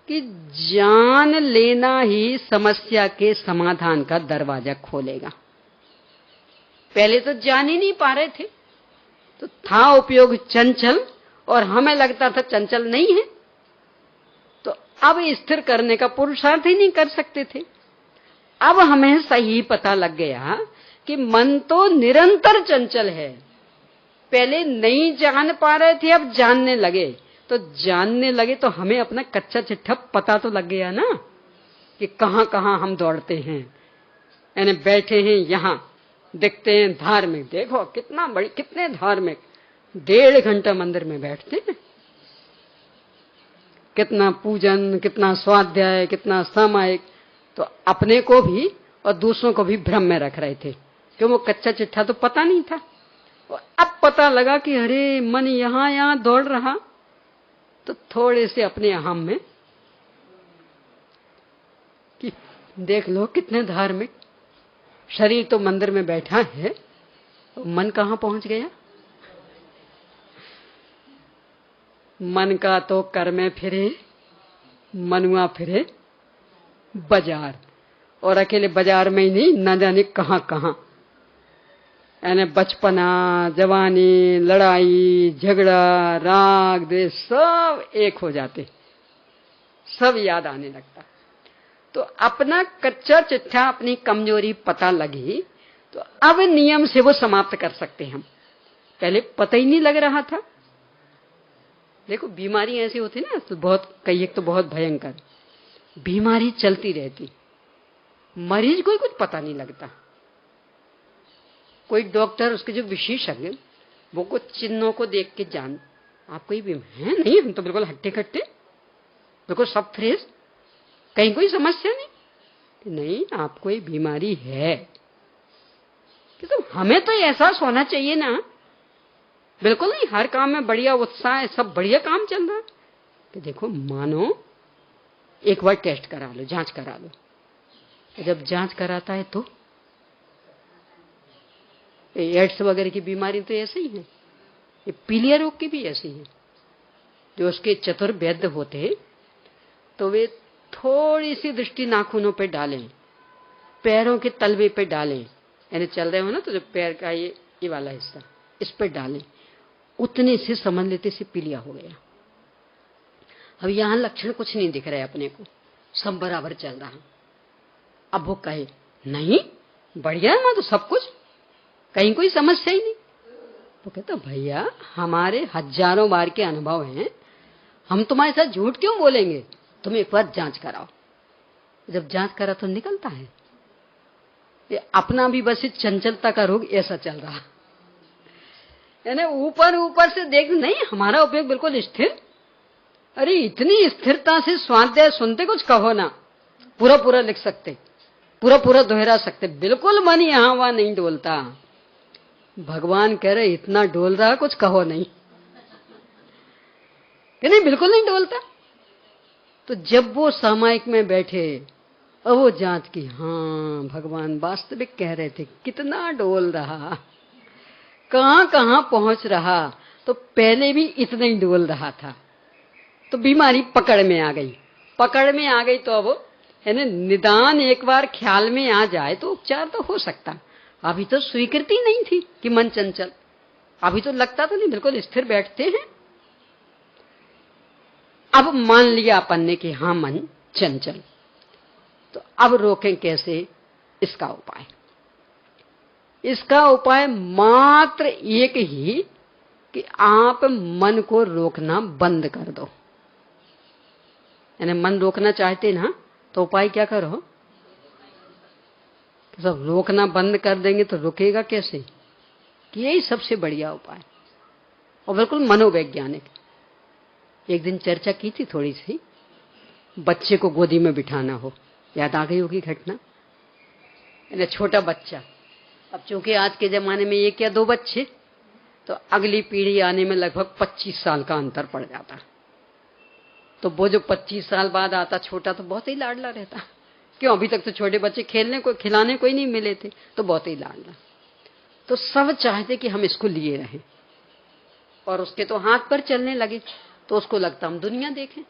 कि जान लेना ही समस्या के समाधान का दरवाजा खोलेगा। पहले तो जान ही नहीं पा रहे थे, तो था उपयोग चंचल और हमें लगता था चंचल नहीं है, तो अब स्थिर करने का पुरुषार्थ ही नहीं कर सकते थे। अब हमें सही पता लग गया कि मन तो निरंतर चंचल है। पहले नहीं जान पा रहे थे, अब जानने लगे, तो जानने लगे तो हमें अपना कच्चा चिट्ठा पता तो लग गया ना कि कहां कहां हम दौड़ते हैं। यानी बैठे हैं यहां, देखते हैं धार्मिक, देखो कितना बड़ी, कितने धार्मिक, 1.5 घंटा मंदिर में बैठते हैं, कितना पूजन, कितना स्वाध्याय, कितना सामायिक, तो अपने को भी और दूसरों को भी भ्रम में रख रहे थे, क्यों वो कच्चा चिट्ठा तो पता नहीं था। और अब पता लगा कि अरे मन यहां यहां दौड़ रहा, तो थोड़े से अपने अहम में कि देख लो कितने धार्मिक, शरीर तो मंदिर में बैठा है, तो मन कहां पहुंच गया? मन का तो कर में फिरे, मनुआ फिरे बाजार, और अकेले बाजार में ही नहीं, न जाने कहां कहां। यानी बचपना, जवानी, लड़ाई झगड़ा, राग द्वेष सब एक हो जाते, सब याद आने लगता। तो अपना कच्चा चिट्ठा, अपनी कमजोरी पता लगी, तो अब नियम से वो समाप्त कर सकते हम। पहले पता ही नहीं लग रहा था। देखो बीमारी ऐसी होती ना, तो बहुत, कई एक तो बहुत भयंकर बीमारी चलती रहती, मरीज को कुछ पता नहीं लगता। कोई डॉक्टर, उसके जो विशेषज्ञ, वो कुछ चिन्हों को देख के जान, आप कोई बीमारी है नहीं, हम तो बिल्कुल हट्टे कट्टे, बिल्कुल सब फ्रेश, कहीं कोई समस्या नहीं, नहीं आप कोई बीमारी है। कि तो हमें तो एहसास होना चाहिए ना, बिल्कुल नहीं, हर काम में बढ़िया उत्साह है, सब बढ़िया काम चल रहा है, कि देखो मानो एक बार टेस्ट करा लो, जांच करा लो। जब जांच कराता है तो एड्स वगैरह की बीमारी तो ऐसे ही है, ये पीलिया रोग की भी ऐसी है। जो उसके चतुर वैद्य होते तो वे थोड़ी सी दृष्टि नाखूनों पे डालें, पैरों के तलवे पे डालें, यानी चल रहे हो ना तो जो पैर का ये वाला हिस्सा इस पे डालें, उतने से समझ लेते से पीलिया हो गया। अब यहां लक्षण कुछ नहीं दिख रहे अपने को, सब बराबर चल रहा। अब वो कहे नहीं बढ़िया है, तो सब कुछ, कहीं कोई समस्या ही नहीं। तो कहता भैया हमारे हजारों बार के अनुभव हैं, हम तुम्हारे साथ झूठ क्यों बोलेंगे, तुम एक बार जांच कराओ। जब जांच करा तो निकलता है ये अपना भी बस चंचलता का रोग ऐसा चल रहा, यानी ऊपर ऊपर से देख, नहीं हमारा उपयोग बिल्कुल स्थिर। अरे इतनी स्थिरता से स्वाध्याय सुनते कुछ कहो ना, पूरा पूरा लिख सकते, पूरा पूरा दोहरा सकते, बिल्कुल मन यहां वहां नहीं डोलता। भगवान कह रहे इतना डोल रहा कुछ कहो नहीं, कि नहीं बिल्कुल नहीं डोलता। तो जब वो सामायिक में बैठे और वो जांच की, हाँ भगवान वास्तविक कह रहे थे, कितना डोल रहा, कहां कहां पहुंच रहा, तो पहले भी इतना ही डोल रहा था। तो बीमारी पकड़ में आ गई, पकड़ में आ गई, तो अब है ना निदान एक बार ख्याल में आ जाए तो उपचार तो हो सकता। अभी तो स्वीकृति नहीं थी कि मन चंचल, अभी तो लगता तो नहीं, बिल्कुल स्थिर बैठते हैं। अब मान लिया अपन ने कि हाँ मन चंचल, तो अब रोकें कैसे, इसका उपाय। इसका उपाय मात्र एक ही कि आप मन को रोकना बंद कर दो। यानी मन रोकना चाहते ना तो उपाय क्या करो, सब रोकना बंद कर देंगे तो रुकेगा कैसे? कि यही सबसे बढ़िया उपाय और बिल्कुल मनोवैज्ञानिक। एक दिन चर्चा की थी थोड़ी सी, बच्चे को गोदी में बिठाना हो, याद आ गई होगी घटना। यानी छोटा बच्चा, अब चूंकि आज के जमाने में एक या दो बच्चे, तो अगली पीढ़ी आने में लगभग 25 साल का अंतर पड़ जाता। तो वो जो 25 साल बाद आता छोटा तो बहुत ही लाडला रहता। क्यों? अभी तक तो छोटे बच्चे खेलने को खिलाने को ही नहीं मिले थे, तो बहुत ही लाडला। तो सब चाहते कि हम इसको लिए रहें, और उसके तो हाथ पर चलने लगे तो उसको लगता हम दुनिया देखें,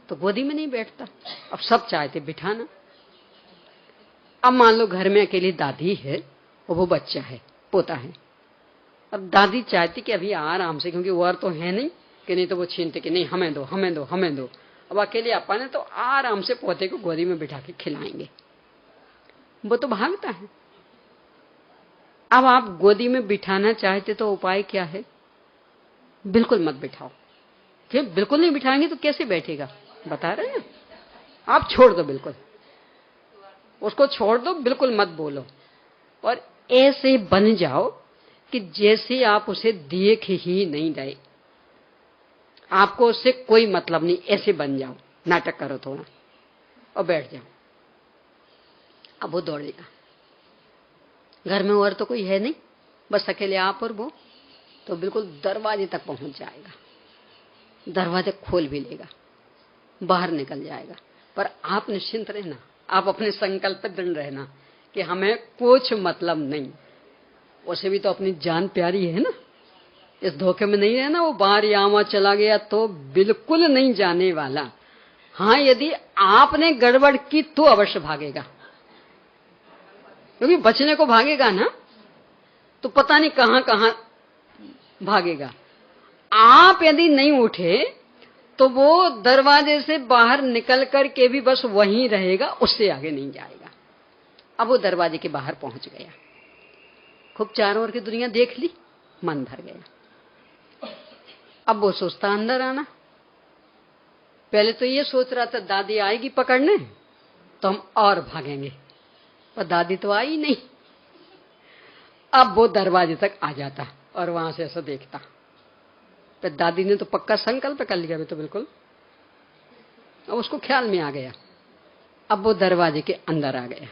तो गोदी में नहीं बैठता। अब सब चाहते बिठाना। अब मान लो घर में अकेली दादी है और वो बच्चा है, पोता है। अब दादी चाहती कि अभी आराम से, क्योंकि वो और तो है नहीं कि नहीं तो वो छीनते कि नहीं हमें दो हमें दो हमें दो। अब अकेले अपन है तो आराम से पोते को गोदी में बिठा के खिलाएंगे, वो तो भागता है। अब आप गोदी में बिठाना चाहते तो उपाय क्या है? बिल्कुल मत बिठाओ। फिर बिल्कुल नहीं बिठाएंगे तो कैसे बैठेगा? बता रहे हैं, आप छोड़ दो, बिल्कुल उसको छोड़ दो, बिल्कुल मत बोलो, और ऐसे बन जाओ कि जैसे आप उसे देख ही नहीं रहे, आपको उससे कोई मतलब नहीं, ऐसे बन जाओ। नाटक करो थोड़ा और बैठ जाओ। अब वो दौड़ेगा, घर में और तो कोई है नहीं, बस अकेले आप और वो, तो बिल्कुल दरवाजे तक पहुंच जाएगा, दरवाजे खोल भी लेगा, बाहर निकल जाएगा। पर आप निश्चिंत रहना, आप अपने संकल्प पे दृढ़ रहना कि हमें कुछ मतलब नहीं। उसे भी तो अपनी जान प्यारी है ना, इस धोखे में नहीं रहना वो बाहर यहाँ चला गया तो बिल्कुल नहीं जाने वाला। हाँ, यदि आपने गड़बड़ की तो अवश्य भागेगा, क्योंकि बचने को भागेगा ना तो पता नहीं कहां कहां भागेगा। आप यदि नहीं उठे तो वो दरवाजे से बाहर निकल कर के भी बस वहीं रहेगा, उससे आगे नहीं जाएगा। अब वो दरवाजे के बाहर पहुंच गया, खूब चारों ओर की दुनिया देख ली, मन भर गया। अब वो सोचता अंदर आना। पहले तो ये सोच रहा था दादी आएगी पकड़ने तो हम और भागेंगे, पर दादी तो आई नहीं। अब वो दरवाजे तक आ जाता और वहां से ऐसा देखता, पर दादी ने तो पक्का संकल्प कर लिया, तो बिल्कुल अब उसको ख्याल में आ गया। अब वो दरवाजे के अंदर आ गया,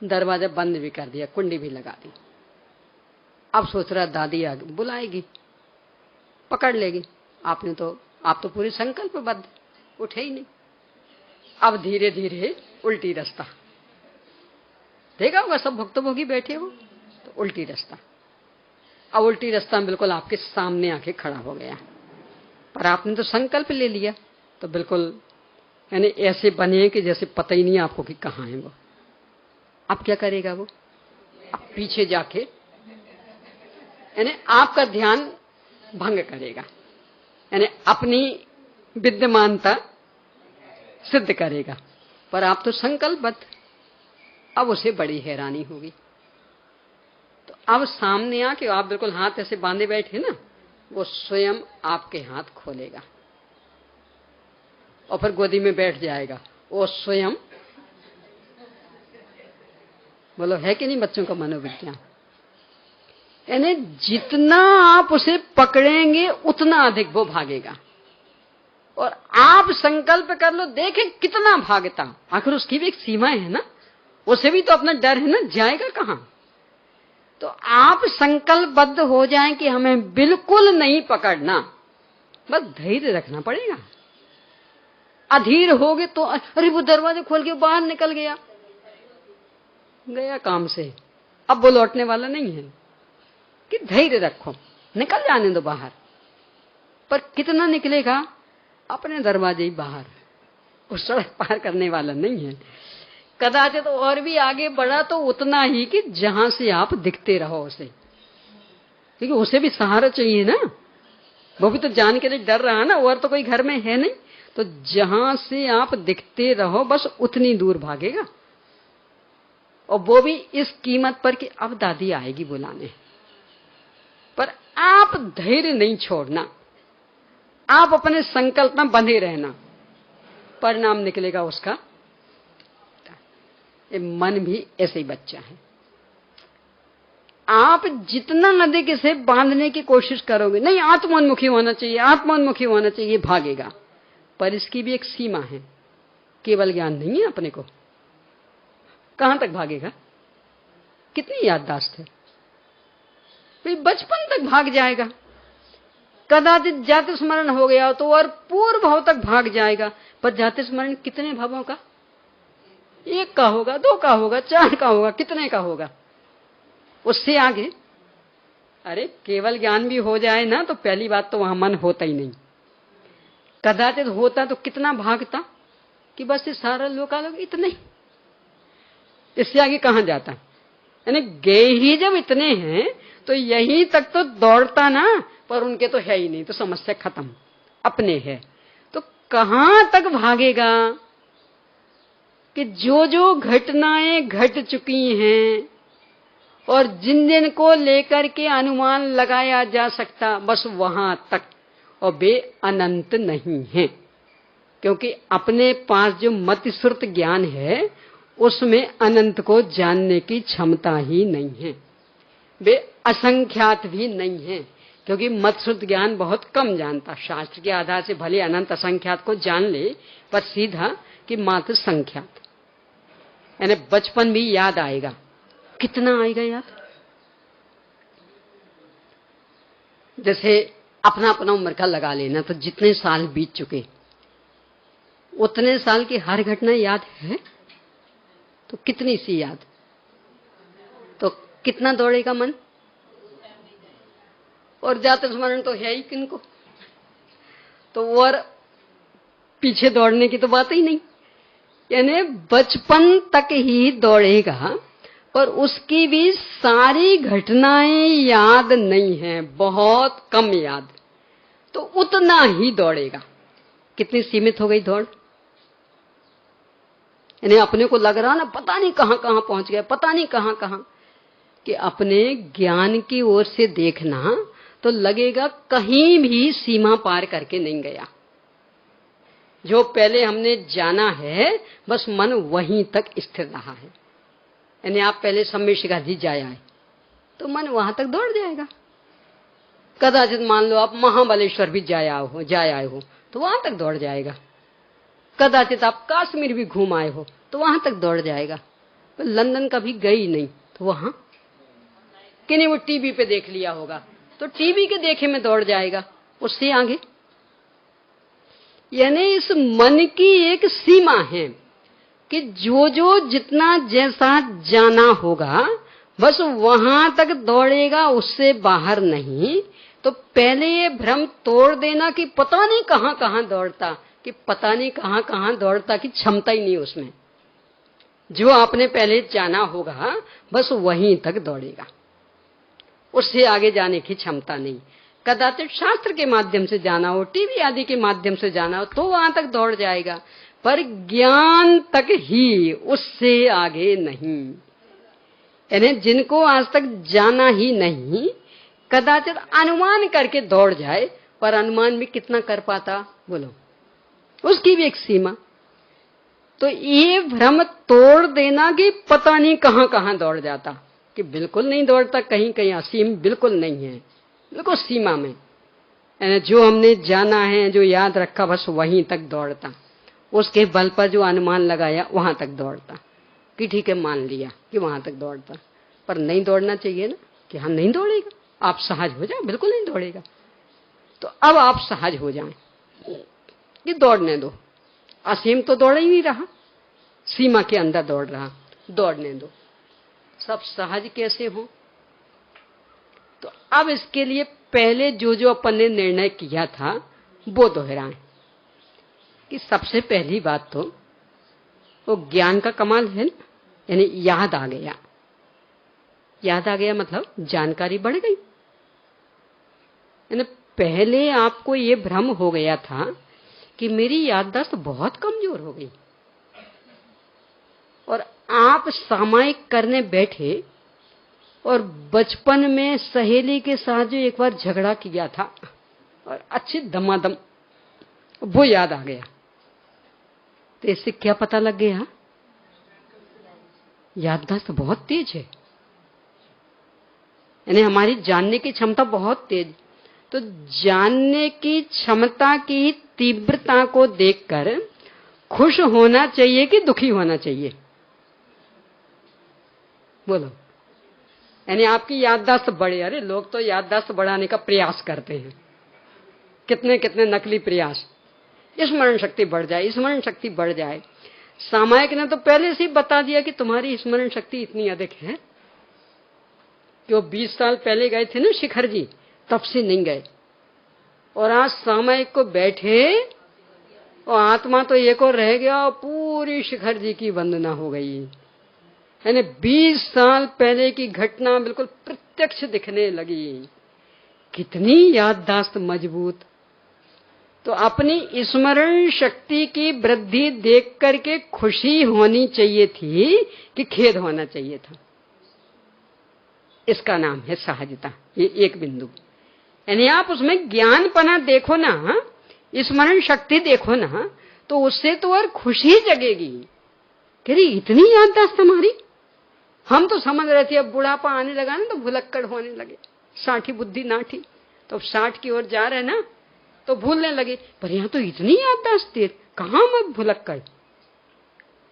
दरवाजा बंद भी कर दिया, कुंडी भी लगा दी। अब सोच रहा दादी आ बुलाएगी, पकड़ लेगी। आप तो पूरी संकल्पबद्ध, उठे ही नहीं। अब धीरे धीरे उल्टी रास्ता, देखा होगा सब भुक्तभोगी बैठे हो, तो उल्टी रास्ता। अब उल्टी रास्ता बिल्कुल आपके सामने आके खड़ा हो गया, पर आपने तो संकल्प ले लिया, तो बिल्कुल यानी ऐसे बने कि जैसे पता ही नहीं आपको कि कहाँ है वो। अब क्या करेगा वो? अब पीछे जाके यानी आपका ध्यान भंग करेगा, यानी अपनी विद्यमानता सिद्ध करेगा, पर आप तो संकल्पबद्ध। अब उसे बड़ी हैरानी होगी। तो अब सामने आके आप बिल्कुल हाथ ऐसे बांधे बैठे ना, वो स्वयं आपके हाथ खोलेगा और फिर गोदी में बैठ जाएगा। वो स्वयं, बोलो है कि नहीं बच्चों का मनोविज्ञान? यानी जितना आप उसे पकड़ेंगे उतना अधिक वो भागेगा, और आप संकल्प कर लो, देखें कितना भागता। आखिर उसकी भी एक सीमा है ना, उसे भी तो अपना डर है ना, जाएगा कहां। तो आप संकल्पबद्ध हो जाएं कि हमें बिल्कुल नहीं पकड़ना, बस धैर्य रखना पड़ेगा। अधीर होगे तो अरे वो दरवाजे खोल के बाहर निकल गया, गया काम से, अब वो लौटने वाला नहीं है। कि धैर्य रखो, निकल जाने दो बाहर, पर कितना निकलेगा? अपने दरवाजे ही बाहर, उस सड़क पार करने वाला नहीं है। कदाचित तो और भी आगे बढ़ा तो उतना ही कि जहां से आप दिखते रहो उसे, क्योंकि उसे भी सहारा चाहिए ना, वो भी तो जान के लिए डर रहा ना, और तो कोई घर में है नहीं। तो जहां से आप दिखते रहो बस उतनी दूर भागेगा। और वो भी इस कीमत पर कि अब दादी आएगी बुलाने। पर आप धैर्य नहीं छोड़ना, आप अपने संकल्प में बंधे रहना, परिणाम निकलेगा उसका। ये मन भी ऐसे ही बच्चा है। आप जितना अधिक इसे बांधने की कोशिश करोगे, नहीं आत्मोन्मुखी होना चाहिए, आत्मोन्मुखी होना चाहिए, भागेगा। पर इसकी भी एक सीमा है, केवल ज्ञान नहीं है अपने को। कहां तक भागेगा? कितनी याददाश्त है, भाई बचपन तक भाग जाएगा। कदाचित जाति स्मरण हो गया तो और पूर्व भाव तक भाग जाएगा। पर जाति स्मरण कितने भावों का? एक का होगा, दो का होगा, चार का होगा, कितने का होगा? उससे आगे अरे केवल ज्ञान भी हो जाए ना तो पहली बात तो वहां मन होता ही नहीं। कदाचित होता तो कितना भागता कि बस ये सारा लोकालोक इतने, इससे आगे कहां जाता। यानी गए ही जब इतने हैं तो यहीं तक तो दौड़ता ना, पर उनके तो है ही नहीं, तो समस्या खत्म, अपने है तो कहां तक भागेगा। कि जो जो घटनाएं घट चुकी हैं और जिन जिन को लेकर के अनुमान लगाया जा सकता, बस वहां तक, और वे अनंत नहीं है। क्योंकि अपने पास जो मतिश्रुत ज्ञान है उसमें अनंत को जानने की क्षमता ही नहीं है। वे असंख्यात भी नहीं है, क्योंकि मतिश्रुत ज्ञान बहुत कम जानता। शास्त्र के आधार से भले अनंत असंख्यात को जान ले, पर सीधा कि मात्र संख्यात। यानी बचपन भी याद आएगा। कितना आएगा याद? जैसे अपना अपना उम्र का लगा लेना, तो जितने साल बीत चुके उतने साल की हर घटना याद है तो कितनी सी याद, तो कितना दौड़ेगा मन। और जाति स्मरण तो है ही किनको, तो और पीछे दौड़ने की तो बात ही नहीं। यानी बचपन तक ही दौड़ेगा, पर उसकी भी सारी घटनाएं याद नहीं है, बहुत कम याद, तो उतना ही दौड़ेगा। कितनी सीमित हो गई दौड़। यानी अपने को लग रहा ना पता नहीं कहां कहां पहुंच गया, पता नहीं कहां कहां, कि अपने ज्ञान की ओर से देखना तो लगेगा कहीं भी सीमा पार करके नहीं गया। जो पहले हमने जाना है बस मन वहीं तक स्थिर रहा है। यानी आप पहले सम्मेशिका जी जाया है तो मन वहां तक दौड़ जाएगा। कदाचित मान लो आप महाबलेश्वर भी जाया हो तो वहां तक दौड़ जाएगा। कदाचित आप कश्मीर भी घूम आए हो तो वहां तक दौड़ जाएगा। पर लंदन कभी गई नहीं तो वहां कि नहीं, वो टीवी पे देख लिया होगा तो टीवी के देखे में दौड़ जाएगा। उससे आगे यानी इस मन की एक सीमा है कि जो जो जितना जैसा जाना होगा बस वहां तक दौड़ेगा, उससे बाहर नहीं। तो पहले ये भ्रम तोड़ देना कि पता नहीं कहां कहां दौड़ता, कि पता नहीं कहां कहां दौड़ता की क्षमता ही नहीं उसमें। जो आपने पहले जाना होगा बस वहीं तक दौड़ेगा, उससे आगे जाने की क्षमता नहीं। कदाचित शास्त्र के माध्यम से जाना हो, टीवी आदि के माध्यम से जाना हो तो वहां तक दौड़ जाएगा, पर ज्ञान तक ही, उससे आगे नहीं। यानी जिनको आज तक जाना ही नहीं, कदाचित अनुमान करके दौड़ जाए, पर अनुमान भी कितना कर पाता बोलो, उसकी भी एक सीमा। तो ये भ्रम तोड़ देना कि पता नहीं कहां कहां दौड़ जाता, कि बिल्कुल नहीं दौड़ता, कहीं कहीं असीम बिल्कुल नहीं है, बिल्कुल सीमा में। यानी जो हमने जाना है, जो याद रखा, बस वहीं तक दौड़ता। उसके बल पर जो अनुमान लगाया वहां तक दौड़ता, कि ठीक है मान लिया कि वहां तक दौड़ता। पर नहीं दौड़ना चाहिए ना, कि हाँ नहीं दौड़ेगा, आप सहज हो जाए, बिल्कुल नहीं दौड़ेगा। तो अब आप सहज हो जाएं कि दौड़ने दो, असीम तो दौड़ ही नहीं रहा, सीमा के अंदर दौड़ रहा, दौड़ने दो। सब सहज कैसे हो? तो अब इसके लिए पहले जो जो अपन ने निर्णय किया था वो दोहराएं। कि सबसे पहली बात तो वो ज्ञान का कमाल है ना, यानी याद आ गया। याद आ गया मतलब जानकारी बढ़ गई। यानी पहले आपको ये भ्रम हो गया था कि मेरी याददाश्त बहुत कमजोर हो गई, और आप सामायिक करने बैठे और बचपन में सहेली के साथ जो एक बार झगड़ा किया था और अच्छी दमादम वो याद आ गया, तो इससे क्या पता लग गया? याददाश्त बहुत तेज है, यानी हमारी जानने की क्षमता बहुत तेज। तो जानने की क्षमता की तीव्रता को देखकर खुश होना चाहिए कि दुखी होना चाहिए? बोलो। यानी आपकी याददाश्त बढ़े। अरे लोग तो याददाश्त बढ़ाने का प्रयास करते हैं, कितने कितने नकली प्रयास, स्मरण शक्ति बढ़ जाए, स्मरण शक्ति बढ़ जाए। सामायिक ने तो पहले से ही बता दिया कि तुम्हारी स्मरण शक्ति इतनी अधिक है कि वो 20 साल पहले गए थे ना शिखर जी, तब से नहीं गए। और आज सामायिक को बैठे और आत्मा तो एक और रह गया और पूरी शिखर जी की वंदना हो गई। यानी 20 साल पहले की घटना बिल्कुल प्रत्यक्ष दिखने लगी। कितनी याददाश्त मजबूत। तो अपनी स्मरण शक्ति की वृद्धि देख करके खुशी होनी चाहिए थी कि खेद होना चाहिए था? इसका नाम है सहजता। ये एक बिंदु। यानी आप उसमें ज्ञानपना देखो ना, स्मरण शक्ति देखो ना, तो उससे तो और खुशी जगेगी। कह रही इतनी याददाश्त हमारी, हम तो समझ रहे थे अब बुढ़ापा आने लगा ना तो भुलक्कड़ होने लगे, 60 बुद्धि नाठी, तो अब 60 की ओर जा रहे ना तो भूलने लगे। पर यहां तो इतनी याददाश्त थी, कहां मैं भुलक्कड़।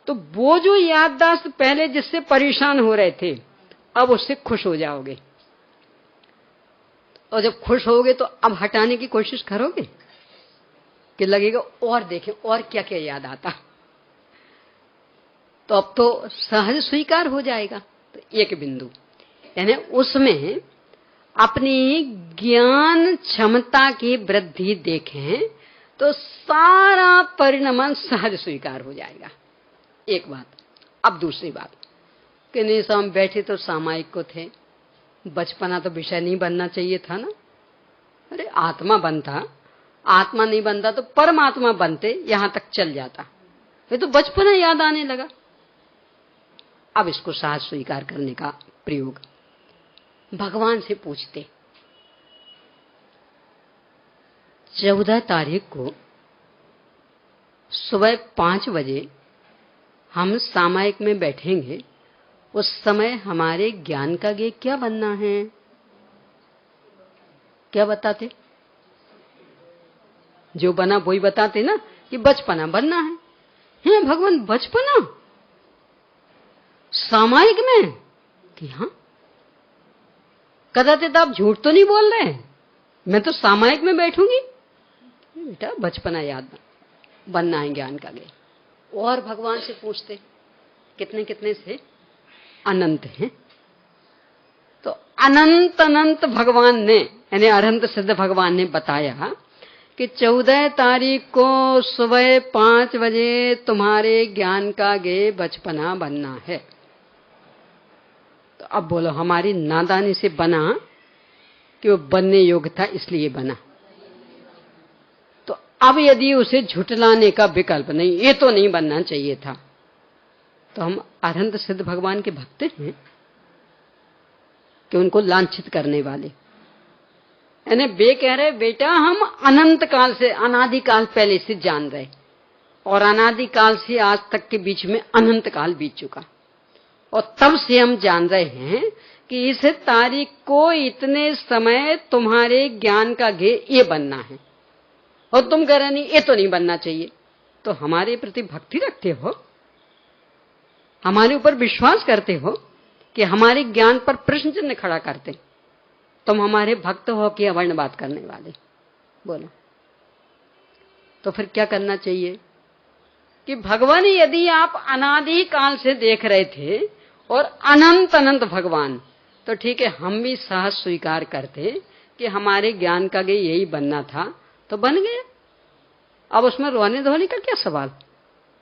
तो वो जो याददाश्त पहले जिससे परेशान हो रहे थे, अब उससे खुश हो जाओगे। और जब खुश होगे तो अब हटाने की कोशिश करोगे कि लगेगा और देखें और क्या क्या याद आता, तो अब तो सहज स्वीकार हो जाएगा। तो एक बिंदु, यानी उसमें अपनी ज्ञान क्षमता की वृद्धि देखें तो सारा परिणाम सहज स्वीकार हो जाएगा। एक बात। अब दूसरी बात कि नहीं हम बैठे तो सामायिक को थे, बचपना तो विषय नहीं बनना चाहिए था ना। अरे आत्मा बनता, आत्मा नहीं बनता तो परमात्मा बनते, यहां तक चल जाता। ये तो बचपना याद आने लगा। अब इसको सहज स्वीकार करने का प्रयोग भगवान से पूछते। 14 तारीख को सुबह 5 बजे हम सामायिक में बैठेंगे। उस समय हमारे ज्ञान का गे क्या बनना है? क्या बताते? जो बना वही बताते ना कि बचपना बनना है भगवान, बचपना सामायिक में? कि हाँ। कहते तो आप झूठ तो नहीं बोल रहे, मैं तो सामायिक में बैठूंगी। बेटा बचपना याद बनना है ज्ञान का गे। और भगवान से पूछते कितने कितने से? अनंत हैं। तो अनंत अनंत भगवान ने, यानी अनंत सिद्ध भगवान ने बताया कि 14 तारीख को सुबह 5 बजे तुम्हारे ज्ञान का गे बचपना बनना है। तो अब बोलो हमारी नादानी से बना कि वो बनने योग्य था इसलिए बना। तो अब यदि उसे झुटलाने का विकल्प नहीं, ये तो नहीं बनना चाहिए था, तो हम अनंत सिद्ध भगवान के भक्त हैं कि उनको लांछित करने वाले। यानी वे कह रहे बेटा हम अनंत काल से, अनादिकाल पहले से जान रहे, और अनादिकाल से आज तक के बीच में अनंत काल बीत चुका, और तब से हम जान रहे हैं कि इस तारीख को इतने समय तुम्हारे ज्ञान का गे ये बनना है, और तुम कह रहे नहीं ये तो नहीं बनना चाहिए। तो हमारे प्रति भक्ति रखते हो, हमारे ऊपर विश्वास करते हो कि हमारे ज्ञान पर प्रश्न चिन्ह खड़ा करते, तुम हमारे भक्त हो कि अवर्ण बात करने वाले? बोलो। तो फिर क्या करना चाहिए कि भगवान यदि आप अनादि काल से देख रहे थे और अनंत अनंत भगवान, तो ठीक है हम भी सहज स्वीकार करते कि हमारे ज्ञान का गे यही बनना था, तो बन गया। अब उसमें रोने धोने का क्या सवाल?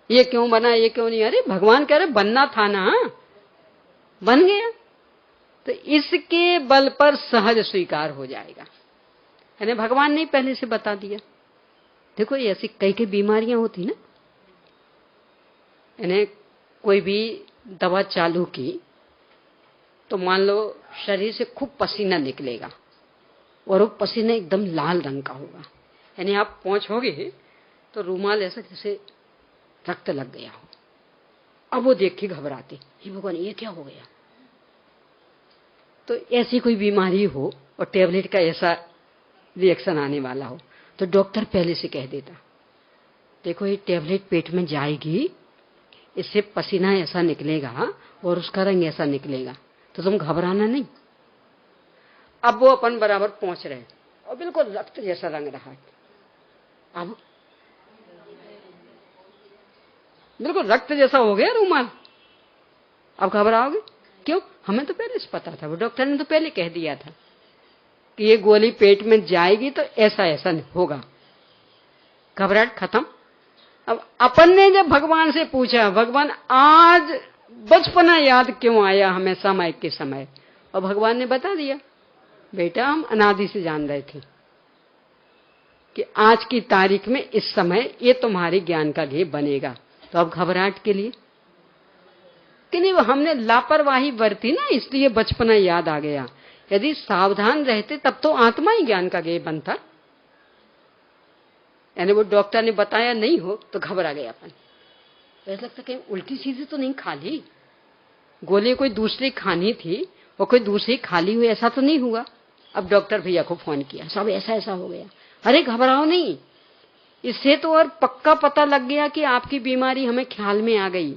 ये क्यों बना, ये क्यों नहीं? अरे भगवान कह रहे बनना था ना, बन गया। तो इसके बल पर सहज स्वीकार हो जाएगा। यानी भगवान ने पहले से बता दिया। देखो ये ऐसी कई कई बीमारियां होती ना, यानी कोई भी दवा चालू की तो मान लो शरीर से खूब पसीना निकलेगा और वो पसीना एकदम लाल रंग का होगा, यानी आप पहुंचोगे तो रूमाल ऐसा जैसे रक्त लग गया हो। अब वो देख के घबराते, हे भगवान ये क्या हो गया। तो ऐसी कोई बीमारी हो और टेबलेट का ऐसा रिएक्शन आने वाला हो तो डॉक्टर पहले से कह देता, देखो ये टेबलेट पेट में जाएगी, इससे पसीना ऐसा निकलेगा और उसका रंग ऐसा निकलेगा, तो तुम घबराना नहीं। अब वो अपन बराबर पहुंच रहे और बिल्कुल रक्त जैसा रंग रहा है, अब बिल्कुल रक्त जैसा हो गया रूमाल, अब घबराओगे क्यों? हमें तो पहले से पता था, वो डॉक्टर ने तो पहले कह दिया था कि ये गोली पेट में जाएगी तो ऐसा ऐसा होगा। घबराहट खत्म। अब अपन ने जब भगवान से पूछा, भगवान आज बचपना याद क्यों आया हमें समय के समय, और भगवान ने बता दिया, बेटा हम अनादि से जान रहे थे कि आज की तारीख में इस समय ये तुम्हारे ज्ञान का घेय बनेगा, तो अब घबराहट के लिए कि नहीं, हमने लापरवाही बरती ना, इसलिए बचपना याद आ गया। यदि सावधान रहते तब तो आत्मा ही ज्ञान का घेय बनता, यानी वो डॉक्टर ने बताया नहीं हो तो घबरा गया अपन। ऐसा लगता कहीं उल्टी सीधी तो नहीं खा ली, गोली कोई दूसरी खानी थी और कोई दूसरी खाली हुई, ऐसा तो नहीं हुआ। अब डॉक्टर भैया को फोन किया, सब ऐसा ऐसा हो गया। अरे घबराओ नहीं, इससे तो और पक्का पता लग गया कि आपकी बीमारी हमें ख्याल में आ गई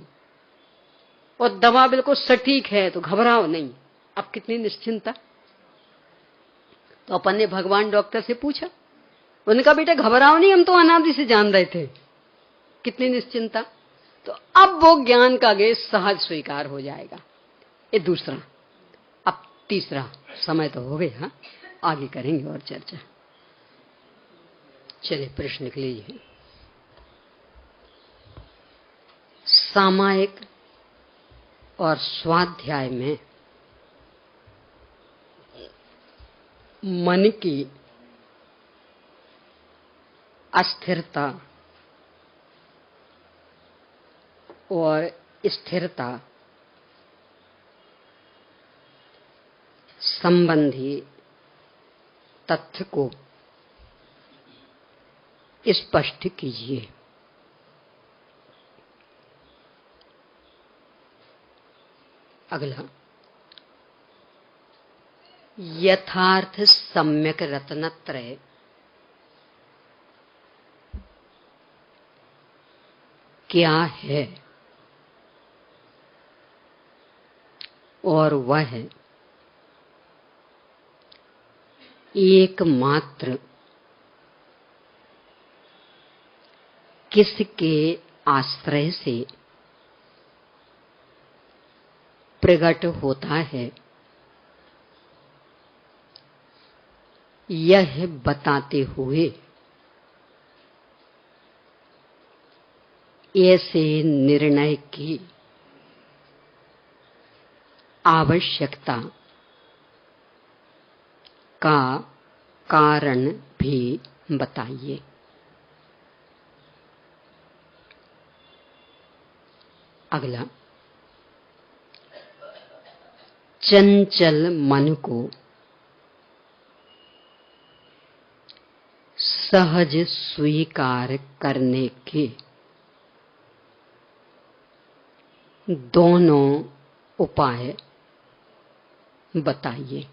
और दवा बिल्कुल सटीक है, तो घबराओ नहीं। अब कितनी निश्चिंता। तो अपन ने भगवान डॉक्टर से पूछा, उन्होंने कहा बेटा घबराओ नहीं, हम तो अनादि से जान रहे थे। कितनी निश्चिंता। तो अब वो ज्ञान का घेय सहज स्वीकार हो जाएगा। ये दूसरा। अब तीसरा, समय तो हो गया, आगे करेंगे और चर्चा। चलिए प्रश्न लिख लीजिए। सामायिक और स्वाध्याय में मन की अस्थिरता और स्थिरता संबंधी तथ्य को स्पष्ट कीजिए। अगला, यथार्थ सम्यक रत्नत्रय क्या है, और वह एकमात्र किसके आश्रय से प्रकट होता है, यह बताते हुए ऐसे निर्णय की आवश्यकता का कारण भी बताइए। अगला, चंचल मन को सहज स्वीकार करने के दोनों उपाय बताइए।